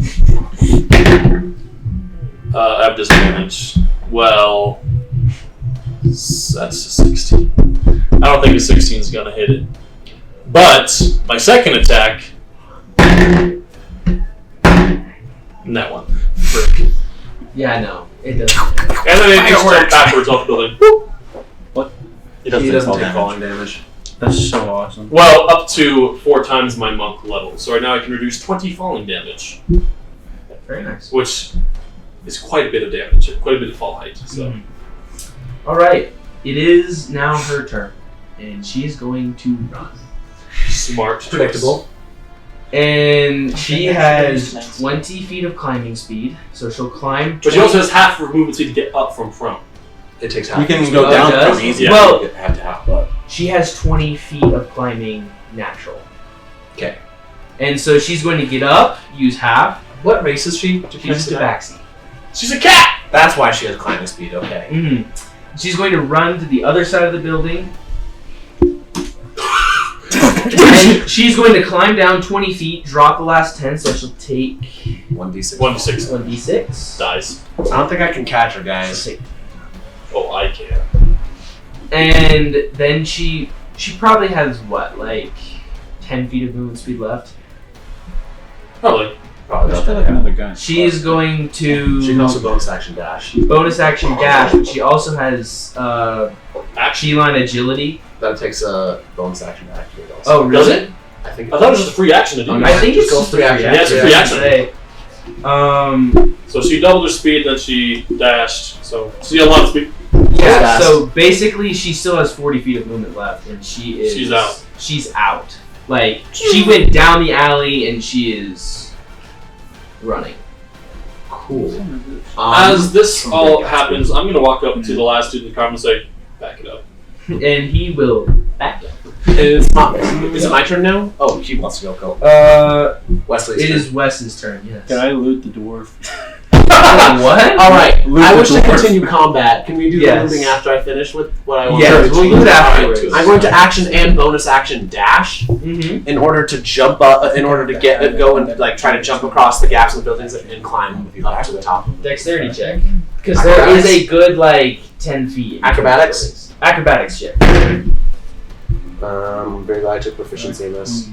I have disadvantage. Well, that's a 16. I don't think a 16 is gonna hit it. But my second attack, that one. Frick. Yeah, no, it doesn't. And then it just jump backwards off the building. What? It He doesn't fall take falling damage. That's so awesome. Well, up to 4 times my monk level. So right now I can reduce 20 falling damage, Very nice. which is quite a bit of damage, quite a bit of fall height. So All right, it is now her turn, and she is going to run. smart, choice. Predictable. And she has 20 feet of climbing speed, so she'll climb. But she also has half her movement speed to get up from front. It takes We half. can speed. go Oh, down it does? from easy. Yeah. Well- Get half to half, but She has 20 feet of climbing natural. Okay. And so she's going to get up, use half, What race is she? she's tabaxi. She's a cat! That's why she has climbing speed. Okay. Mm-hmm. She's going to run to the other side of the building. And she's going to climb down 20 feet, drop the last 10, so she'll take 1d6. 1d6. 1d6. Dies. I don't think I can catch her, guys. Oh, I can. And then she probably has what, like 10 feet of movement speed left. Probably. Probably Let's not try that like bad. another guy. She's going to She can also bonus action dash. bonus action dash, but she also has line agility. That takes a bonus action to activate also. Oh, really? Does it? I think. I thought it was just a free action to do. I think it's Just go 3 actions. Yeah, it's a free action. Say, So she doubled her speed, then she dashed. So she had a lot of speed. yeah, fast. so basically she still has 40 feet of movement left, and she's out. She's out. Like, she went down the alley, and she is running. Cool. As this all happens, I'm gonna walk up to the last dude in the car and say, "Back it up." And he will back up. Is it my turn now? Oh, he wants to go. Wesley's It turn. is Wes's turn, yes. Can I loot the dwarf? What? All right. Loot I the wish to dwarf. continue combat. Can we do Yes. the looting after I finish with what I want? Yes, to we'll do it afterwards. I'm going to action and bonus action dash Mm-hmm. in order to jump up, in order to go and like try to jump across the gaps in the buildings and climb up to the top. Dexterity check. Because there is a good, like, 10 feet. Acrobatics? Acrobatics check. Very glad I took proficiency in this.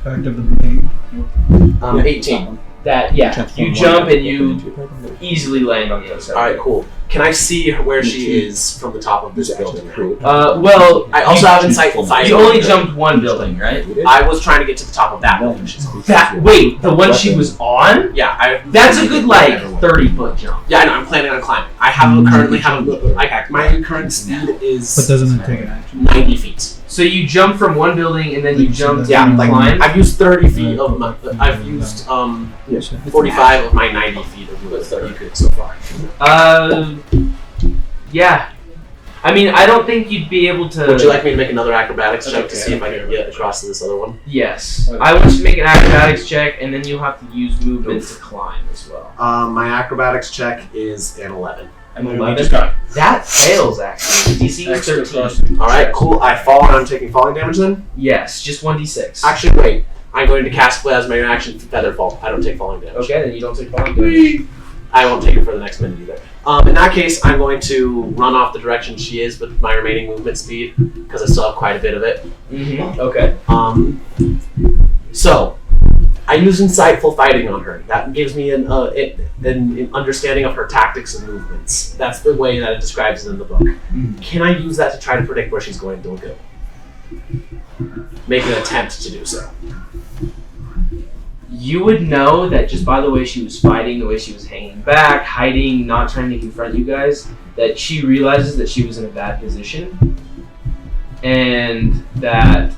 Back of the blade. 18. That you Transform jump one and you easily land on the other side. All right, cool. Can I see where she is from the top of this building? Well, I also have insightful fighting. you only jumped one building, right? I was trying to get to the top of that building. She's on. Wait, the one she was on? Yeah, That's a good 30-foot jump. Yeah, I know. I'm planning on climbing. I currently have my current speed is But doesn't it take an action? 90 feet. So you jump from one building and then you jump Yeah, and like climb. I've used 30 feet of my. I've used 45 of my 90 feet of movement that you could so far. Yeah. I mean, I don't think you'd be able to. Would you like me to make another acrobatics check to see if I can get across to this other one? Yes. I want you to make an acrobatics check, and then you'll have to use movement to climb as well. My acrobatics check is an 11. An 11? That fails, actually. DC is 13. Alright, cool. I fall and I'm taking falling damage then? Yes, just 1d6. Actually, wait. I'm going to cast Plasma Reaction Featherfall. I don't take falling damage. Okay, then you don't take falling damage. I won't take it for the next minute either. In that case, I'm going to run off the direction she is with my remaining movement speed, because I still have quite a bit of it. Mm-hmm. Okay. So, I use Insightful Fighting on her. That gives me an understanding of her tactics and movements. That's the way that it describes it in the book. Mm-hmm. Can I use that to try to predict where she's going to go? Make an attempt to do so. You would know that just by the way she was fighting, the way she was hanging back, hiding, not trying to confront you guys, that she realizes that she was in a bad position and that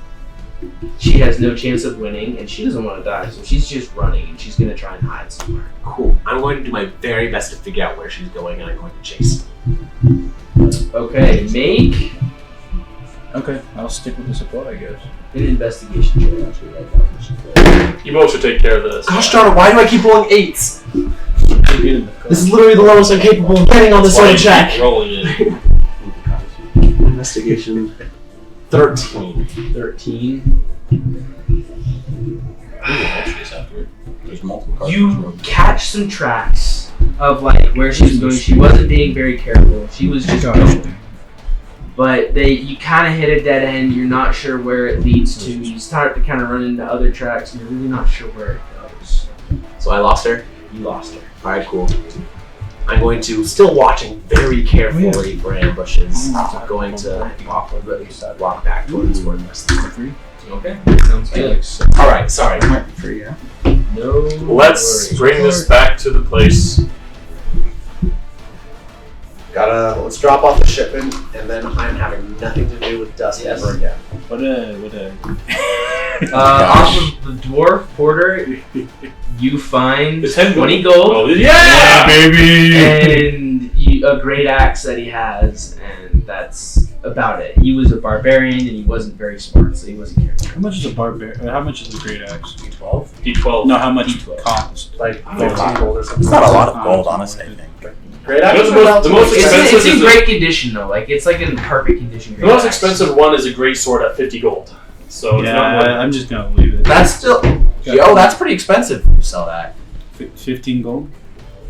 she has no chance of winning and she doesn't want to die, so she's just running and she's going to try and hide somewhere. Cool. I'm going to do my very best to figure out where she's going and I'm going to chase. Okay, make Okay, I'll stick with the support, I guess. an investigation check. Actually, right now. You both should take care of this. Gosh darn it, why do I keep rolling 8s? This is literally the lowest I'm capable of getting on this sort of check. Rolling in. Investigation 13. 13. There's multiple cards. You catch some tracks of where she was going. She wasn't being very careful. She was just going. But you kind of hit a dead end. You're not sure where it leads to. You start to kind of run into other tracks, and you're really not sure where it goes. So I lost her? You lost her. Alright, cool. I'm going to, still watching very carefully for ambushes, going to walk back towards where the rest of them. Okay, sounds good. Alright, sorry. No. Let's bring this back to the place. Let's drop off the shipment, and then I'm having nothing to do with Dust ever again. What a Off of the dwarf porter, you find 20 gold. Oh, yeah, baby! And a great axe that he has, and that's about it. He was a barbarian, and he wasn't very smart, so he wasn't careful. How much is a how much is a great axe? D12? D12. No, how much it costs? Like 15 gold or something. It's not a lot of gold, honestly, I think. Great You know, axe. the most expensive It's in is great condition, though. It's in perfect condition. the most expensive one is a great sword at 50 gold. So it's not more. I'm just gonna leave it. That's still... Yo, that's pretty expensive if you sell that. 15 gold.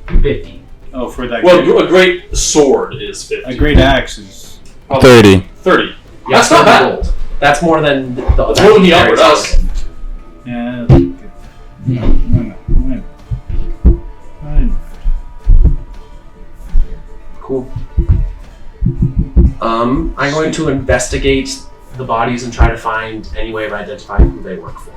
50. Oh, for that. Well, a great sword is 50. a great axe is 30. 30. Yeah, That's not bad. gold. That's more than the That's more than he offered us. yeah. That's good. No. Cool. I'm going to investigate the bodies and try to find any way of identifying who they work for.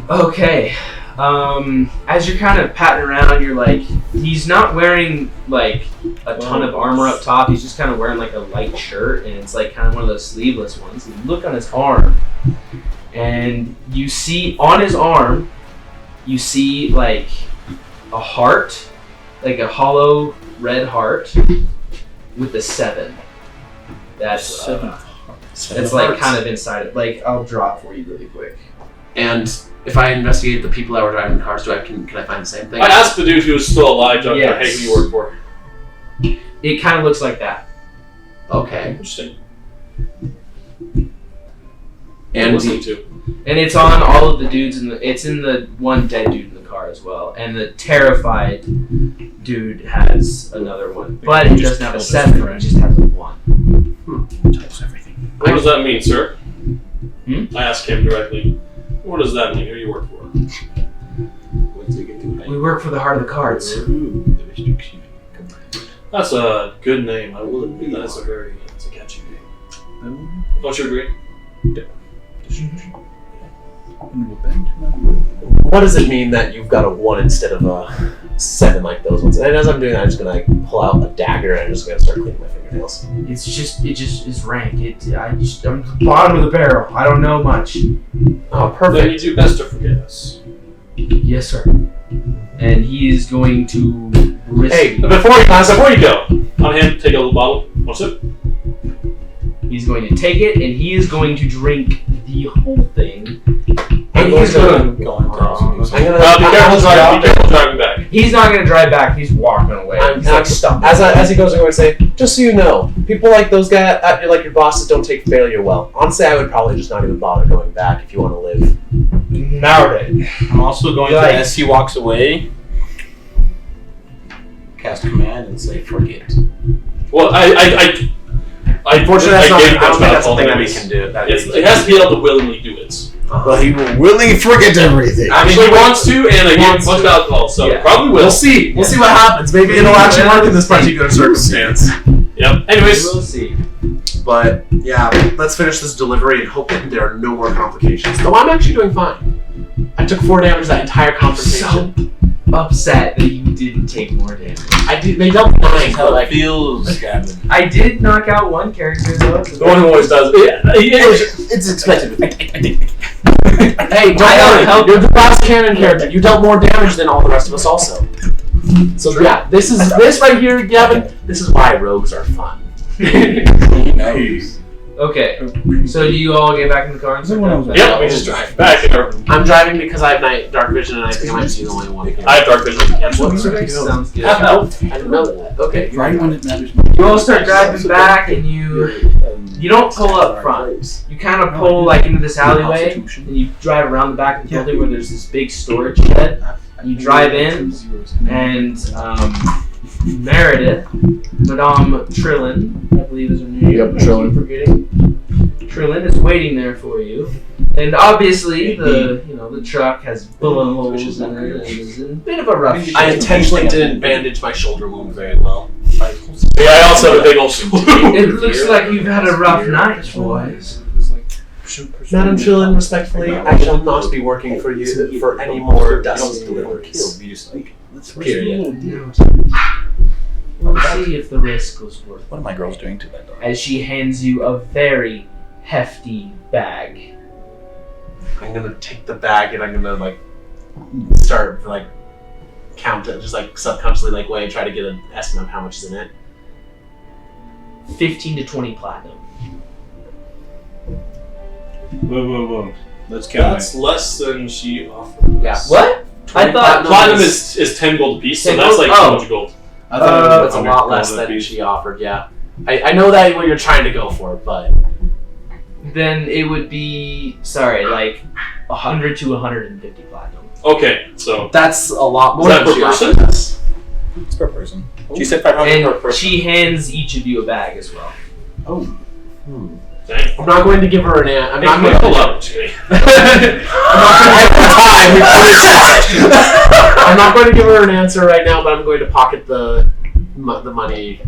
Okay. As you're kind of patting around, you're he's not wearing a ton of armor up top. He's just kind of wearing a light shirt, and it's kind of one of those sleeveless ones. You look on his arm, and you see on his arm, you see a heart, a hollow red heart with a 7. That's 7. It's kind of inside it. I'll draw it for you really quick. And if I investigate the people that were driving the cars, can I find the same thing? I asked the dude who was still alive, John, Yes. hey, who you work for. It kind of looks like that. Okay. Interesting. And listening to. And it's on all of the dudes it's in the one dead dude in the car as well. And the terrified dude has another one. But it doesn't have a 7, it just has a 1. Touch everything. What does that mean, sir? Hmm? I asked him directly. What does that mean? Who you work for? We work for the Heart of the Cards. That's a good name. I will admit that's a catchy name. Don't you agree? What does it mean that you've got a 1 instead of a 7 like those ones? And as I'm doing that, I'm just gonna pull out a dagger and I'm just gonna start cleaning my fingernails. It just is rank. I'm the bottom of the barrel. I don't know much. Oh, Then perfect. you do best to forget us. Yes, sir. And he is going to risk. Hey, Before you go, on hand, take a little bottle. One sip. He's going to take it, and he is going to drink the whole thing. And I'm he's going to. Be careful driving back. He's not going to drive back. He's walking away. He's like stumbling. As he goes, I'm going to say, just so you know, people like those guys, like your bosses, don't take failure well. Honestly, I would probably just not even bother going back if you want to live. Nowadays. I'm also going to, as he walks away, cast command and say, forget. Well, Unfortunately, I I don't gave think that's that something that he anyways. can do. It has to be able to willingly do it. Well, he will willingly forget everything. Actually wants to, and I gave a bunch of alcohol, so probably will. We'll see. We'll see what happens. Maybe it'll actually work in this particular circumstance. Yep. Anyways, We'll see. But yeah, let's finish this delivery and hope that there are no more complications. Though I'm actually doing fine. I took 4 damage that entire confrontation. Upset that you didn't take more damage. I did. They dealt 9, How but it like feels, Gavin. I did knock out one character though. the one who always does. it's expected. Hey, don't I worry. You're the last canon character. You dealt more damage than all the rest of us, also. So yeah, this right here, Gavin. This is why rogues are fun. Okay, so do you all get back in the car and start driving? Yeah, we just drive back. I'm driving because I have dark vision, and I think I might be the only one. I have dark vision. Sounds good. I didn't know that. Okay. Right when it matters. You all start driving back, and you don't pull up front. You kind of pull like into this alleyway, and you drive around the back of the building where there's this big storage shed. And you drive in, and Meredith, Madame Trillin, I believe is her name. Yep, Trillin. Forgetting. Trillin is waiting there for you, and obviously the truck has bullet holes in it and is in a bit of a rough shape. I intentionally didn't bandage my shoulder wound very well. Yeah, I also have a big old It looks like you've had a rough night, boys. Madam Trillin, respectfully, I shall not be working for you for any more dust deliveries. Period. We'll see if the risk was worth it. What are my girls doing to that dog? As she hands you a very hefty bag. I'm gonna take the bag and I'm gonna start count it, just subconsciously weigh and try to get an estimate of how much is in it. 15 to 20 platinum. Whoa. Let's count That's less than she offered. Yeah. What? I thought Platinum is 10 gold a piece, so 10 that's gold? like Oh. 200 gold. I thought it That's a lot less than she offered, yeah. I know that what you're trying to go for, but then it would be 100 to 150 platinum. Okay, so that's a lot more Is that than per she person? offered us. It's per person. She said 500 per And person. she hands each of you a bag as well. dang. I'm not going to give her an answer. I'm gonna pull up. I'm not going to give her an answer right now, but I'm going to pocket the money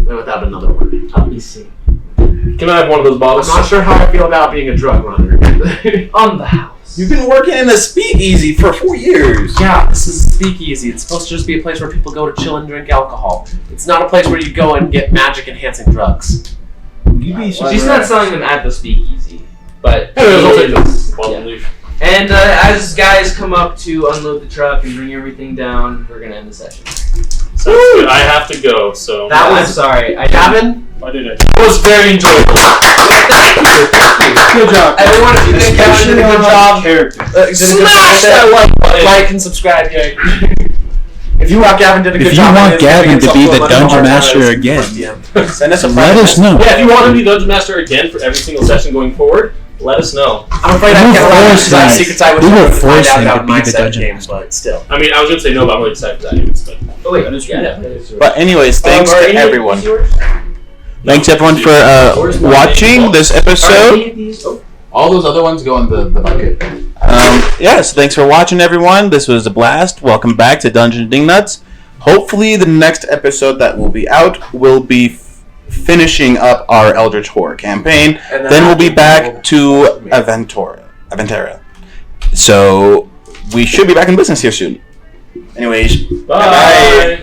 without another one. Let me see. Can I have one of those I'm bottles? not sure how I feel about being a drug runner. On the house. You've been working in a speakeasy for 4 years. Yeah, this is Speakeasy. It's supposed to just be a place where people go to chill and drink alcohol. It's not a place where you go and get magic-enhancing drugs. She's not selling them at the speakeasy, but Anyways, I'll take she them. is. Bottle Yeah. and leave. And as guys come up to unload the truck and bring everything down, we're gonna end the session. Sounds good. I have to go, so. That I'm was sorry. Gavin. Why did I? It was very enjoyable. Good job. Everyone, if you think Gavin did a good job, Smash that like button. like and subscribe, Jay. If you want Gavin did a good If you job, want it's giving Gavin to himself be a the much dungeon harder time master as again, DM. Send us a let us know. Yeah, if you want to be Dungeon Master again for every single session going forward, let us know. I'm afraid I Who can't allow forced because I have him? secrets I wish Who I would could find force out him to about be my the set of dungeon games, but still. I mean, I was going to say no, but I'm really excited for that anyways. But Oh wait, That is yeah. true. That is yours. But anyways, thanks Are to any of everyone. these yours? Thanks everyone for watching this Are episode. any of these? Oh. All those other ones go in the bucket. Yes, thanks for watching, everyone. This was a blast. Welcome back to Dungeon Dingnuts. Hopefully, the next episode that will be out will be finishing up our Eldritch Horror campaign. And Then we'll be back to Aventera. So we should be back in business here soon. Anyways, Bye.